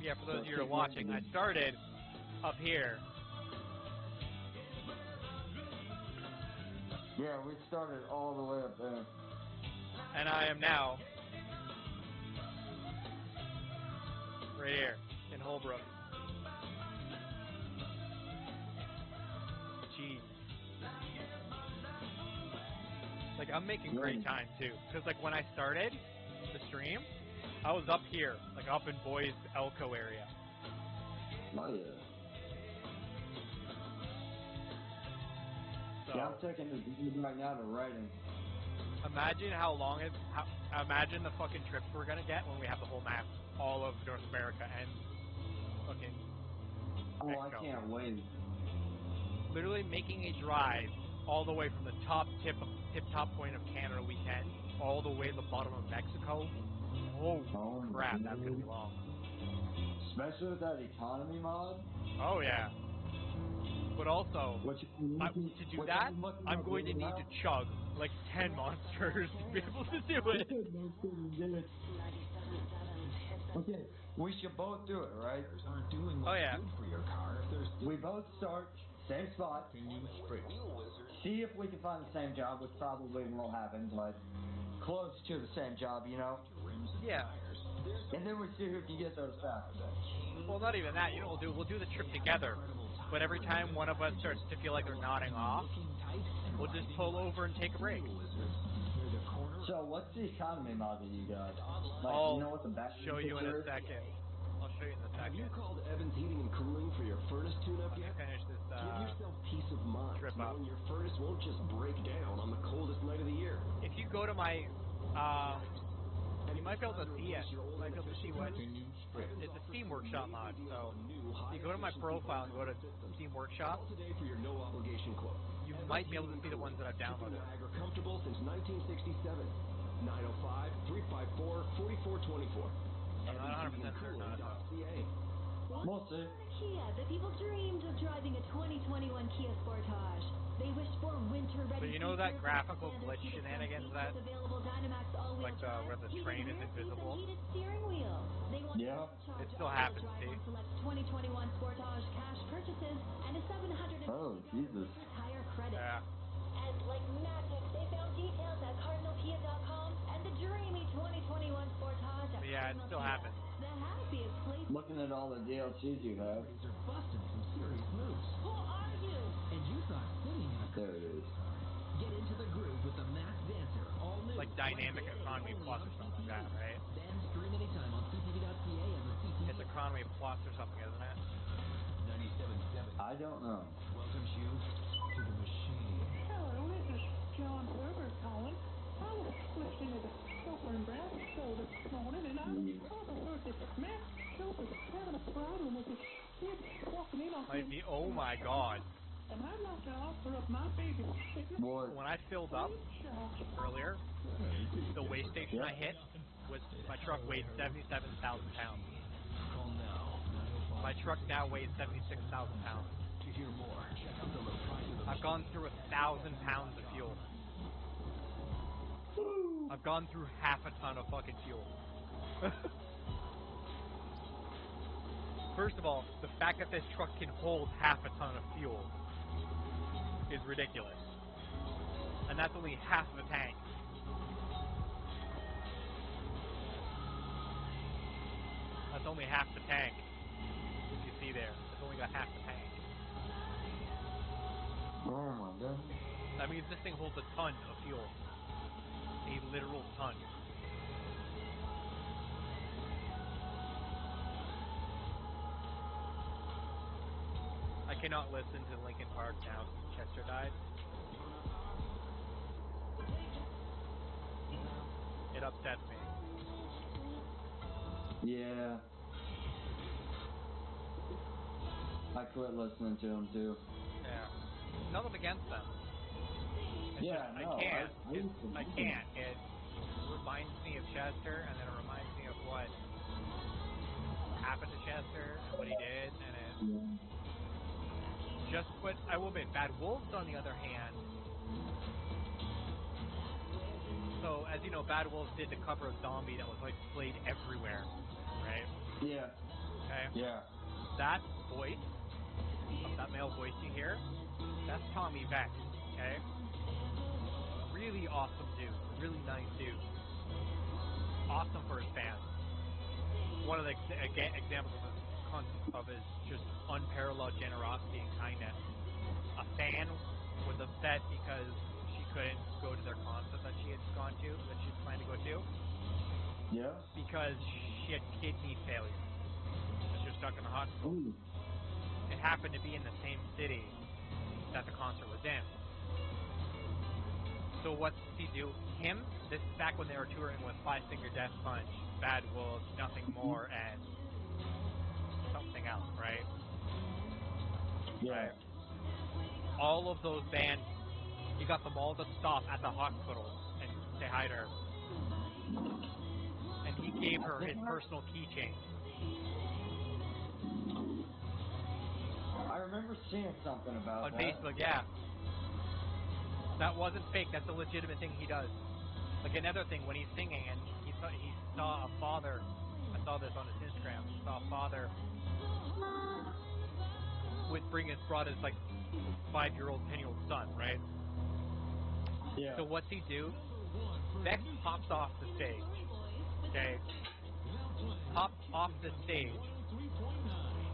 Yeah, for those of you who are watching, I started up here. Yeah, we started all the way up there. And I am now right here in Holbrook. Jeez. Like, I'm making great time, too. Because, like, when I started the stream, I was up here, like, up in Boys Elko area. Oh, yeah. So, Yeah, I'm taking this right now to writing. imagine imagine the fucking trips we're gonna get when we have the whole map, all of North America and fucking Oh, I Mexico. can't wait. Literally making a drive all the way from the top point of Canada we can, all the way to the bottom of Mexico. Oh crap, that's gonna be long. Especially with that economy mod. Oh yeah. But also, to do that, I'm going to need to chug like 10 monsters to be able to do it. Okay, we should both do it, right? Aren't doing Oh what's yeah. good for your car if there's We both start, same spot. continue straight. See if we can find the same job, which probably won't happen, but close to the same job, you know? Yeah. And then we see who can get those fast. Well, not even that. You know what we'll do? We'll do the trip together. But every time one of us starts to feel like they're nodding off, we'll just pull over and take a break. So what's the economy mod that you got? Like, I'll you know what the back show you in a is? second. I'll show you in a Have you second. called Evans Heating and Cooling for your furnace tune-up Let me yet? finish this Give yourself peace of mind trip up. knowing your furnace won't just break down on the coldest night of the year. If you go to my, you might be able to see it. You might be able to see what Continue straight. it's a Steam Workshop mod. So if you go to my profile and go to Steam Workshop, Call today for your no-obligation quote. you might be able to see the ones that I've downloaded. Niagara comfortable since 1967. 905-354-4424. I'm not 100% certain on it though. We'll see. Kia, the people dreamed of driving a 2021 Kia Sportage. They wished for winter-ready. So you know that features graphical like glitch standard shenanigans seats that, with available Dynamax all-wheel like where the drive, train is heated rear seats, invisible? and heated steering wheel. They want Yeah. It still happens, see? on select 2021 Sportage cash purchases and a $750 Oh, Jesus. tire credit. Yeah. And like magic, they found details at CardinalKia.com and the dreamy 2021 Sportage at Yeah, it Cardinal still Kia, happens. the happiest place. Looking at all the DLCs you have. These are busting some serious moves. Who are you? And you thought singing in a There it is. Get into the groove with the Masked Dancer, all new. Like Dynamic Wednesday at 8, Economy only Plus on or something like that, CTV. right? Then stream anytime on CTV.ca and the CTV. It's Economy Plus or something, isn't it? 97.7. I don't know. Welcomes you to the machine. Hello, this is John Berger calling. I was listening to the Chauffeur and Brown show this morning, and I overheard that Matt Chauffeur's having a problem with his kids walking in on Like him. oh my god. And I'd like to offer up my biggest What? When I filled up earlier, the weigh station I hit was, my truck weighed 77,000 pounds. Call now. My truck now weighs 76,000 pounds. To hear more, check out the low price of the I've gone through 1,000 pounds of fuel. I've gone through half a ton of fucking fuel. First of all, the fact that this truck can hold half a ton of fuel is ridiculous. And that's only half of a tank. That's only half the tank. You see there, it's only got half the tank. Oh my god. That means this thing holds a ton of fuel. A literal ton. I cannot listen to Linkin Park now since Chester died. It upsets me. Yeah. I quit listening to him too. Yeah. Nothing against them. It's Yeah, just, no, I can't. I I can't. It reminds me of Chester, and then it reminds me of what happened to Chester and what he did, and it just what I will admit. Bad Wolves, on the other hand. So, as you know, Bad Wolves did the cover of Zombie that was like played everywhere, right? Yeah. Okay. Yeah. That voice, that male voice you hear, that's Tommy Beck. Okay. Really awesome dude. Really nice dude. Awesome for his fans. One of the examples of his just unparalleled generosity and kindness. A fan was upset because she couldn't go to their concert that she had gone to, that she had planned to go to, Yeah. because she had kidney failure. So she was stuck in the hospital. Ooh. It happened to be in the same city that the concert was in. So what did he do? This is back when they were touring with Five Finger Death Punch, Bad Wolves, Nothing More, and something else, right? Yeah. Right. All of those bands, he got them all to stop at the hospital and say hi to her. And he gave her his personal keychain. I remember seeing something about On that. Facebook, yeah. That wasn't fake. That's a legitimate thing he does. Like another thing, when he's singing and he saw a father, I saw this on his Instagram, he saw a father brought his like 5-year-old, 10-year-old son, right? Yeah. So what's he do? Beck hops off the stage. Okay? Hops off the stage,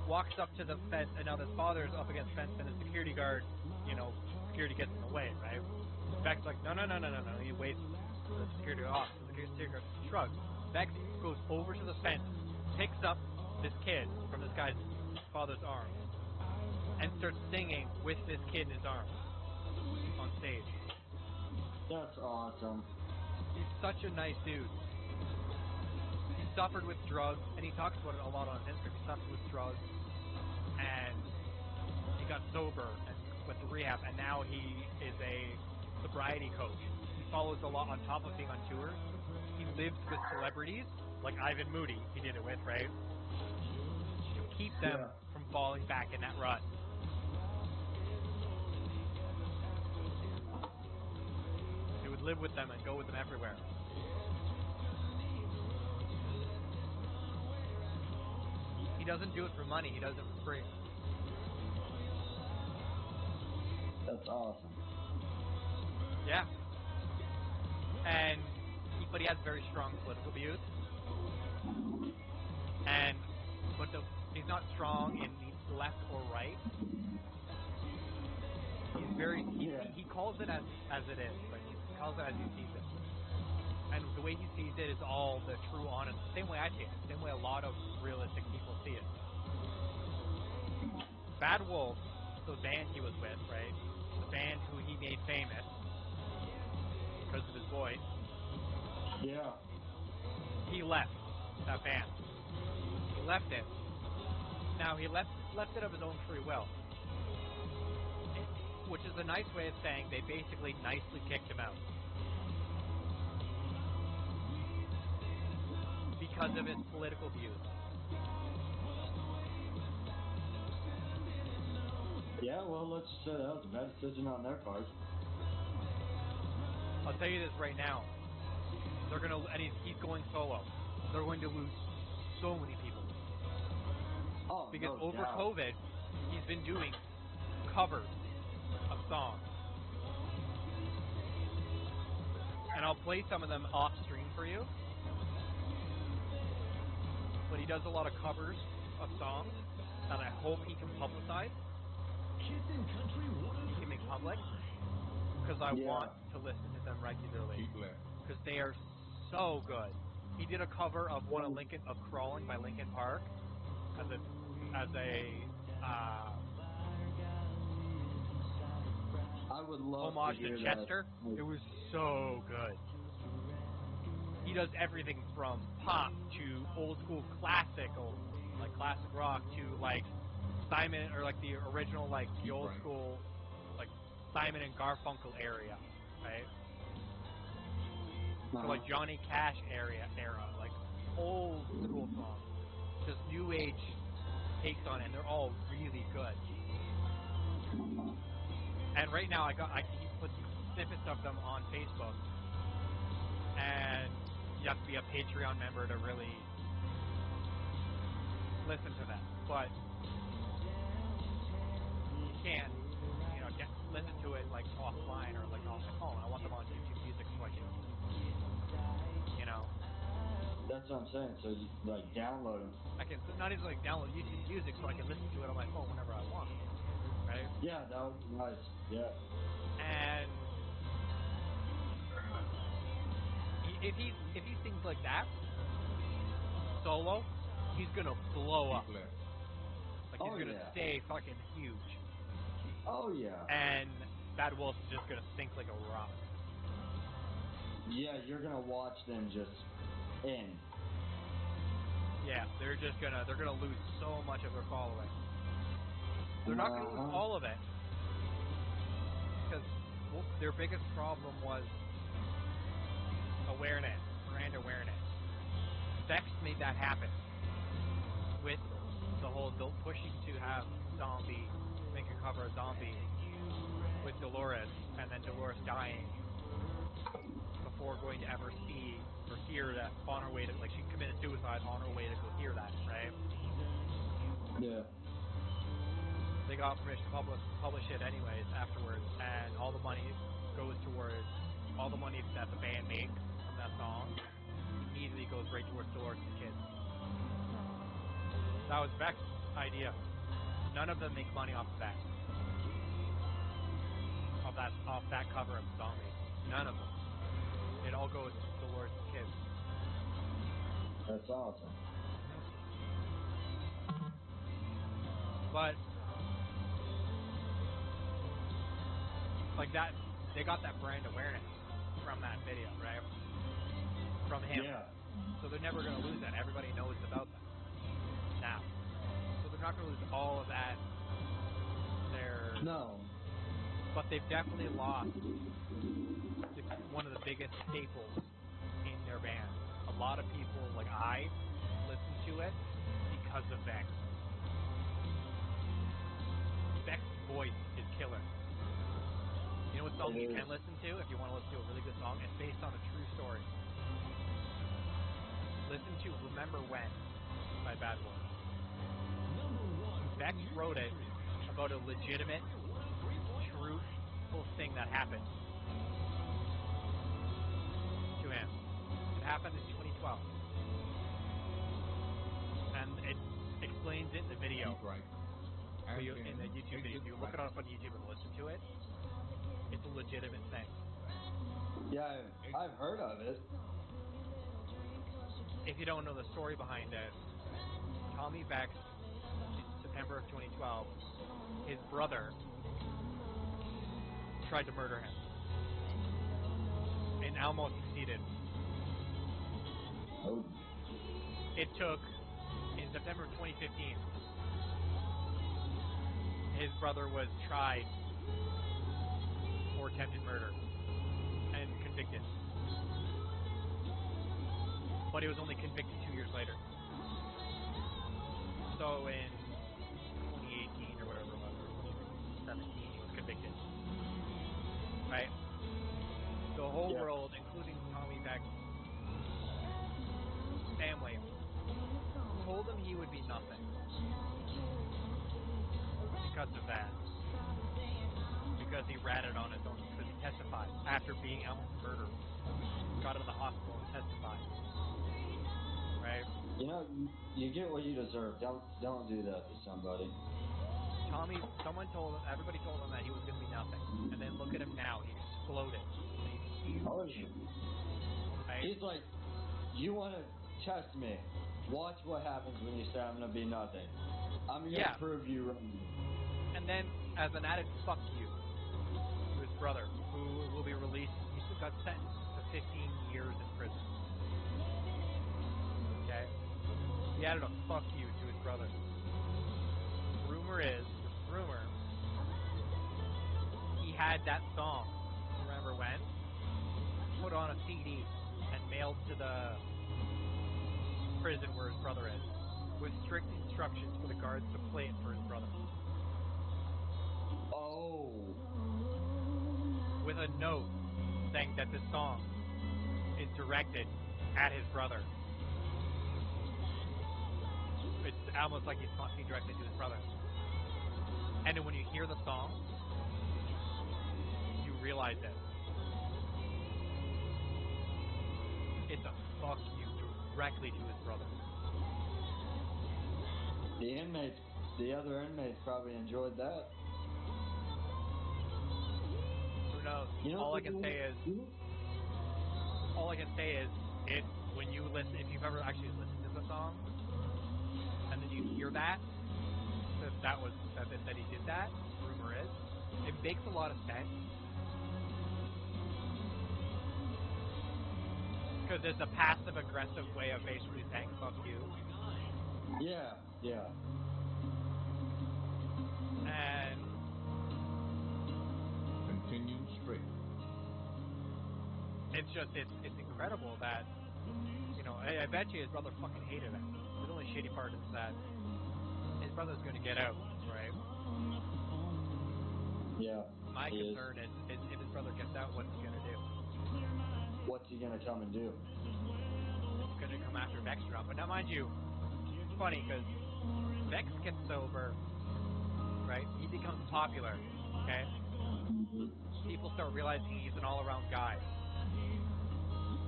walks up to the fence, and now the father's up against the fence, and the security guard, security gets in the way, right? Beck's like, no. He waits for the security off. The security guard shrugs. Beck goes over to the fence, picks up this kid from this guy's father's arms, and starts singing with this kid in his arms on stage. That's awesome. He's such a nice dude. He suffered with drugs, and he talks about it a lot on his Instagram. He suffered with drugs, and he got sober and went to rehab, and now he is a sobriety coach. He follows a lot on top of being on tour. He lives with celebrities, like Ivan Moody, he did it with, right? keep them from falling back in that rut. He would live with them and go with them everywhere. He doesn't do it for money. He does it for free. That's awesome. Yeah. But he has very strong political views. He's not strong in the left or right. He's very, he calls it as it is. Like, he calls it as he sees it. And the way he sees it is all the true, honest, same way I see it. Same way a lot of realistic people see it. Bad Wolf, the band he was with, right? The band who he made famous because of his voice. Yeah. He left that band. He left it. Now, he left it of his own free will. Which is a nice way of saying they basically nicely kicked him out. Because of his political views. Yeah, well, let's just say that was a bad decision on their part. I'll tell you this right now. They're gonna, and he's going solo. They're going to lose so many people. Oh, because no over doubt. COVID, he's been doing covers of songs. And I'll play some of them off stream for you. But he does a lot of covers of songs that I hope he can publicize. He can make public. Because I want to listen to them regularly. Because they are so good. He did a cover of one of Crawling by Linkin Park as a I would love homage to hear to Chester. That. It was so good. He does everything from pop to old school classical, like classic rock, to like Simon, or like the original, like the old school, like Simon and Garfunkel area, right? So like Johnny Cash era, like old school songs, just new age takes on it, and they're all really good. And right now, he puts snippets of them on Facebook, and you have to be a Patreon member to really listen to them. But you can't, listen to it like offline or like off my phone. I want them on YouTube Music so I can, That's what I'm saying. So you like download them. I can not even like download YouTube Music so I can listen to it on my phone whenever I want. Right? Yeah, that would be nice. Yeah. And if he sings like that solo, he's gonna blow up. Like he's gonna stay fucking huge. Oh yeah. And Bad Wolf is just gonna sink like a rock. Yeah, you're gonna watch them just end. Yeah, they're gonna lose so much of their following. They're not gonna lose all of it, because their biggest problem was awareness, brand awareness. Vex made that happen with the whole pushing to have Zombie make a cover of Zombie with Dolores, and then Dolores dying before going to ever see or hear that on her way to, like, she committed suicide on her way to go hear that, right? Yeah. They got permission to publish it anyways afterwards, and all the money goes towards, all the money that the band makes from that song immediately goes right towards Dolores' kids. That was Vex's idea. None of them make money off of that. Off that cover of Zombie. None of them. It all goes towards the kids. That's awesome. But like that, they got that brand awareness from that video, right? From him. Yeah. So they're never going to lose that. Everybody knows about them now. So they're not going to lose all of that. No. But they've definitely lost one of the biggest staples in their band. A lot of people, like I, listen to it because of Vex. voice is killer. You know what song you can listen to if you want to listen to a really good song? It's based on a true story. Listen to Remember When by Bad Wolf. Beck wrote it about a legitimate, truthful thing that happened to him. It happened in 2012. And it explains it in the video. So in the YouTube video, if you look it up on YouTube and listen to it, it's a legitimate thing. Yeah, I've heard of it. If you don't know the story behind it, Tommy Beck, in September of 2012, his brother tried to murder him and almost succeeded. Oh. It took, in September of 2015, his brother was tried for attempted murder and convicted. But he was only convicted 2 years later. So in 2018 or whatever it was, or 2017, he was convicted. Right? The whole world, including Tommy Beck's family, told him he would be nothing because of that. Because he ratted on his own, because he testified after being almost murdered. Got him in the hospital and testified. Right? You know, you get what you deserve. Don't do that to somebody. Everybody told him that he was going to be nothing. And then look at him now. He exploded. He's huge. Right? He's like, you want to test me. Watch what happens when you say I'm going to be nothing. I'm going to prove you wrong. And then, as an added fuck you to his brother, who will be released, he got sentenced to 15 years in prison. Okay? He added a fuck you to his brother. Rumor, he had that song, Remember When, put on a CD and mailed to the prison where his brother is, with strict instructions for the guards to play it for his brother. Oh. With a note saying that this song is directed at his brother. It's almost like he's being directed to his brother. And then when you hear the song, you realize it. It's a fuck you directly to his brother. The other inmates probably enjoyed that. Who knows? All I can say is, when you listen, if you've ever actually listened to the song, and then you hear that he did that, rumor is, it makes a lot of sense. Because it's a passive-aggressive way of basically saying fuck you. Yeah. And continue straight. It's incredible that, you know, I bet you his brother fucking hated him. The only shitty part is that his brother's going to get out, right? Yeah. My concern is if his brother gets out, what's he going to do? What's he going to come and do? He's going to come after Vextron. But now, mind you, it's funny because Vex gets sober, right? He becomes popular, okay? People start realizing he's an all-around guy.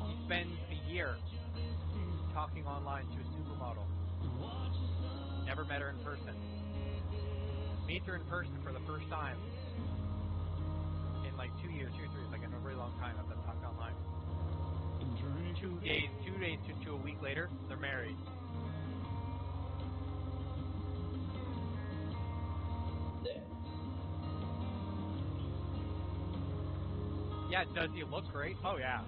He spends a year talking online to a supermodel. Never met her in person. Meets her in person for the first time in like 2 years, 2 or 3 years, like in a very long time of them talking online. 2 days to a week later, they're married. Yeah, does he look great? Oh yeah.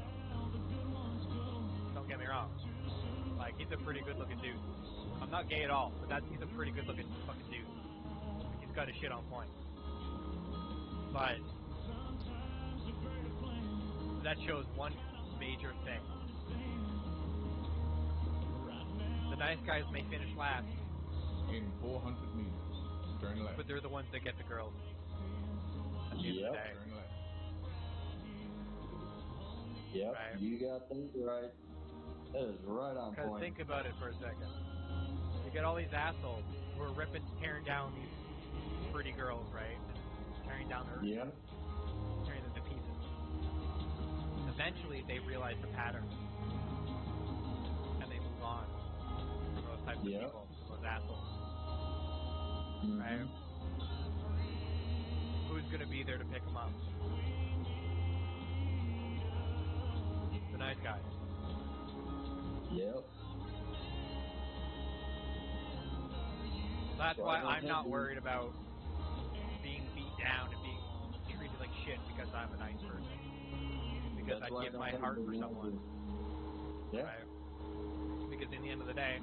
Don't get me wrong. Like, he's a pretty good-looking dude. I'm not gay at all, but he's a pretty good-looking fucking dude. Like, he's got his shit on point. But that shows one major thing. The nice guys may finish last in 400 meters. Turn left. But they're the ones that get the girls. the end of the day. Yep, Right. you got that right. That is right on Because point. think about it for a second. You get all these assholes who are tearing down these pretty girls, right? Tearing down their, Yeah. tearing them to pieces. Eventually, they realize the pattern, and they move on from those types of Yep. people, those assholes, Mhm. right? Who's gonna be there to pick them up? The nice guys. Yep. That's Well, why I don't I'm not think worried about being beat down and being treated like shit because I'm a nice person. Because That's I why I give don't my think heart we for want someone. to. Yeah. Right? Because in the end of the day,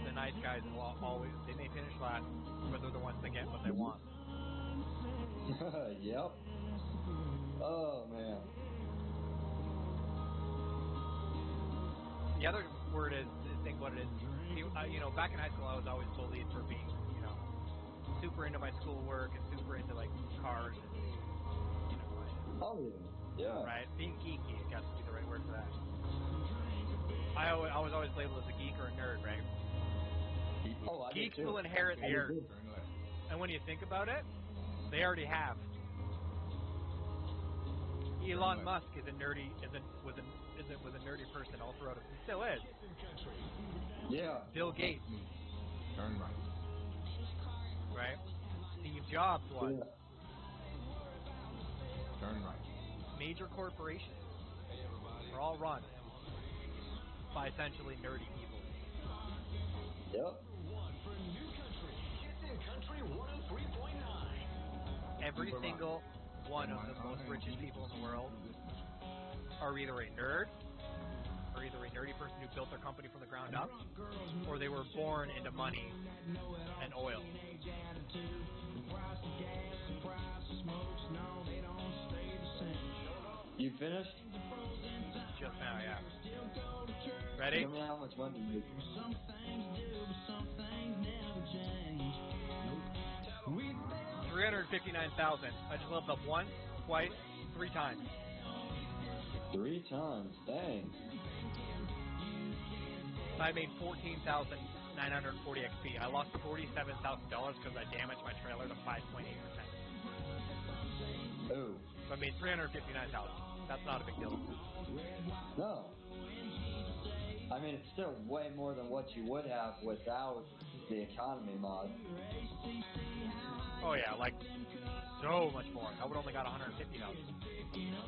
the nice guys will always, they may finish last, but they're the ones that get what they want. Yep. Oh man. The other word is think what it is. Back in high school, I was always bullied for being, super into my schoolwork and super into like cars and, Oh yeah. Yeah. right? Being geeky, I guess would be the right word for that. I was always labeled as a geek or a nerd, right? Oh, I did Geeks too. will inherit I the did earth, too. and when you think about it, they already have. Elon Musk was a nerdy person all throughout it. He still is. Yeah. Bill Gates, Turn right. right? Steve Jobs was. Yeah. Turn right. Major corporations are all run by essentially nerdy people. Yep. Every single one of the most richest people in the world are either a nerd, or either a nerdy person who built their company from the ground up, or they were born into money and oil. You finished? Just now, yeah. Ready? Tell me how much money you make. 359,000. I just leveled up once, twice, 3 times. 3 times. Dang. I made 14,940 XP. I lost $47,000 because I damaged my trailer to 5.8%. Oh. So I made 359,000. That's not a big deal. No. I mean, it's still way more than what you would have without the economy mod. Oh yeah, like so much more. I would only got 150,000.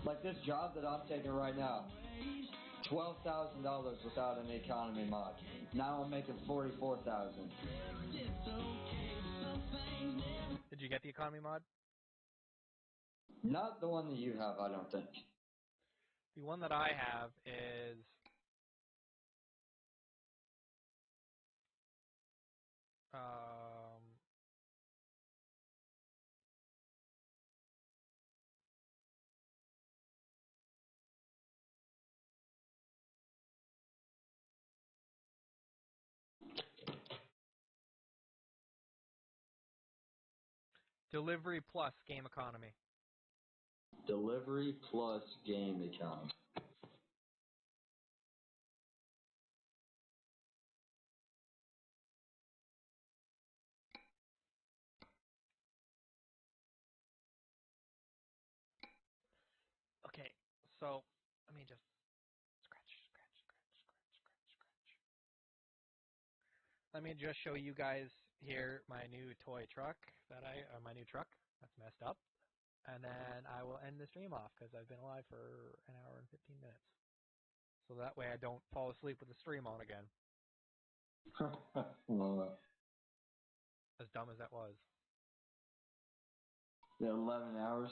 Like this job that I'm taking right now, $12,000 without an economy mod. Now I'm making $44,000. Did you get the economy mod? Not the one that you have, I don't think. The one that I have is Delivery Plus Game Economy. Delivery plus game economy. Okay, so let me just scratch. Let me just show you guys here my new toy truck my new truck that's messed up, and then I will end the stream off because I've been alive for an hour and 15 minutes. So that way I don't fall asleep with the stream on again. Well, As dumb as that was. the 11 hours.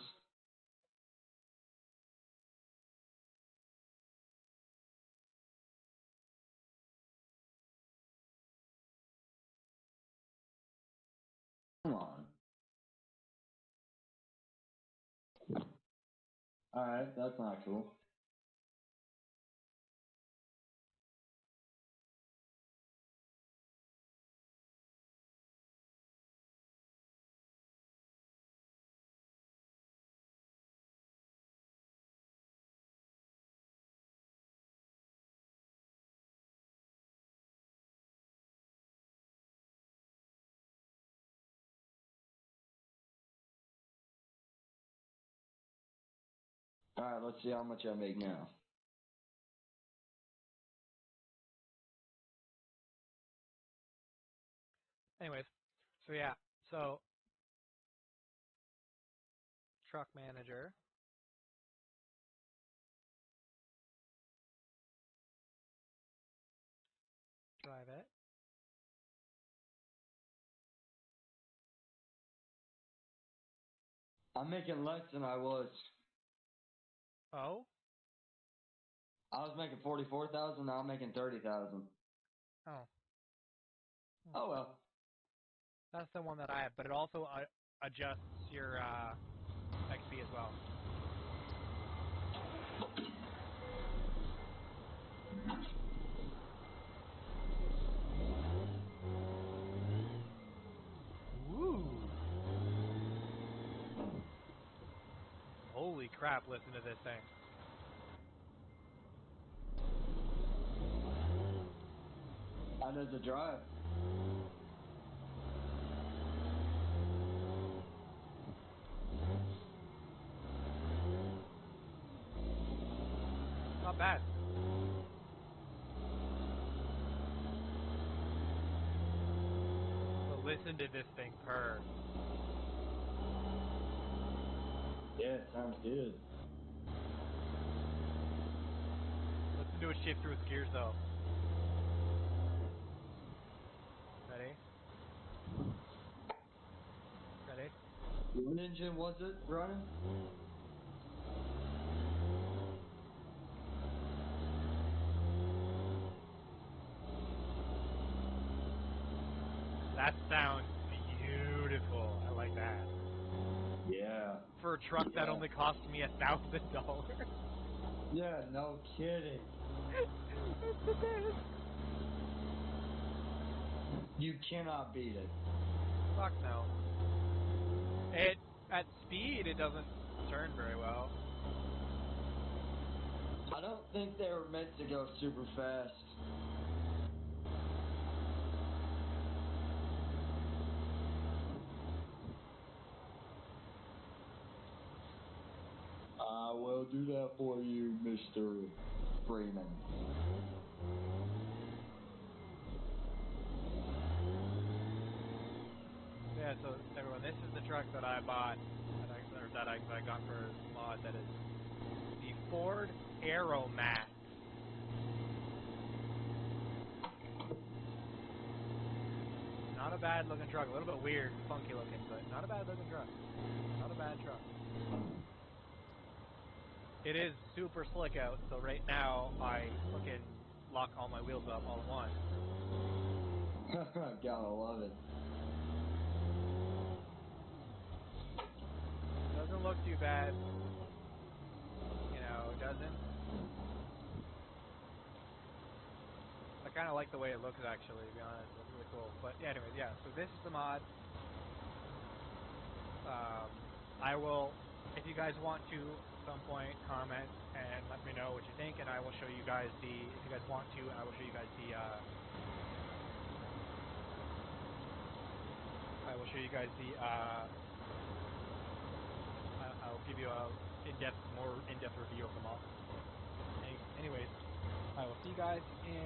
Come on. Alright, that's not cool. Alright, let's see how much I make now. Anyways, so yeah, so truck manager. Drive it. I'm making less than I was. Oh? I was making 44,000. Now I'm making 30,000. Oh. Oh well. That's the one that I have, but it also adjusts your XP as well. Woo! Holy crap, listen to this thing. How does it drive? Not bad. But listen to this thing purr. Yeah, sounds good. Listen to it shift through its gears though. Ready? Ready? What engine was it running? That sounds beautiful. I like that. Yeah. For a truck that only cost me $1,000. Yeah, no kidding. It's the best. You cannot beat it. Fuck no. It at speed it doesn't turn very well. I don't think they were meant to go super fast. I will do that for you, Mr. Freeman. Yeah, so everyone, this is the truck that I bought, that I got for mod. That is the Ford Aeromax. Not a bad looking truck. A little bit weird, funky looking, but not a bad looking truck. Not a bad truck. It is super slick out, so right now I fucking lock all my wheels up all at once. Gotta love it. Doesn't look too bad. You know, it doesn't. I kind of like the way it looks, actually, to be honest. It's really cool. But yeah, anyways, yeah, so this is the mod. I will, if you guys want to, at some point, comment and let me know what you think, and I will show you guys the, if you guys want to, I will show you guys the, I'll give you a more in-depth review of them all. Anyways, I will see you guys in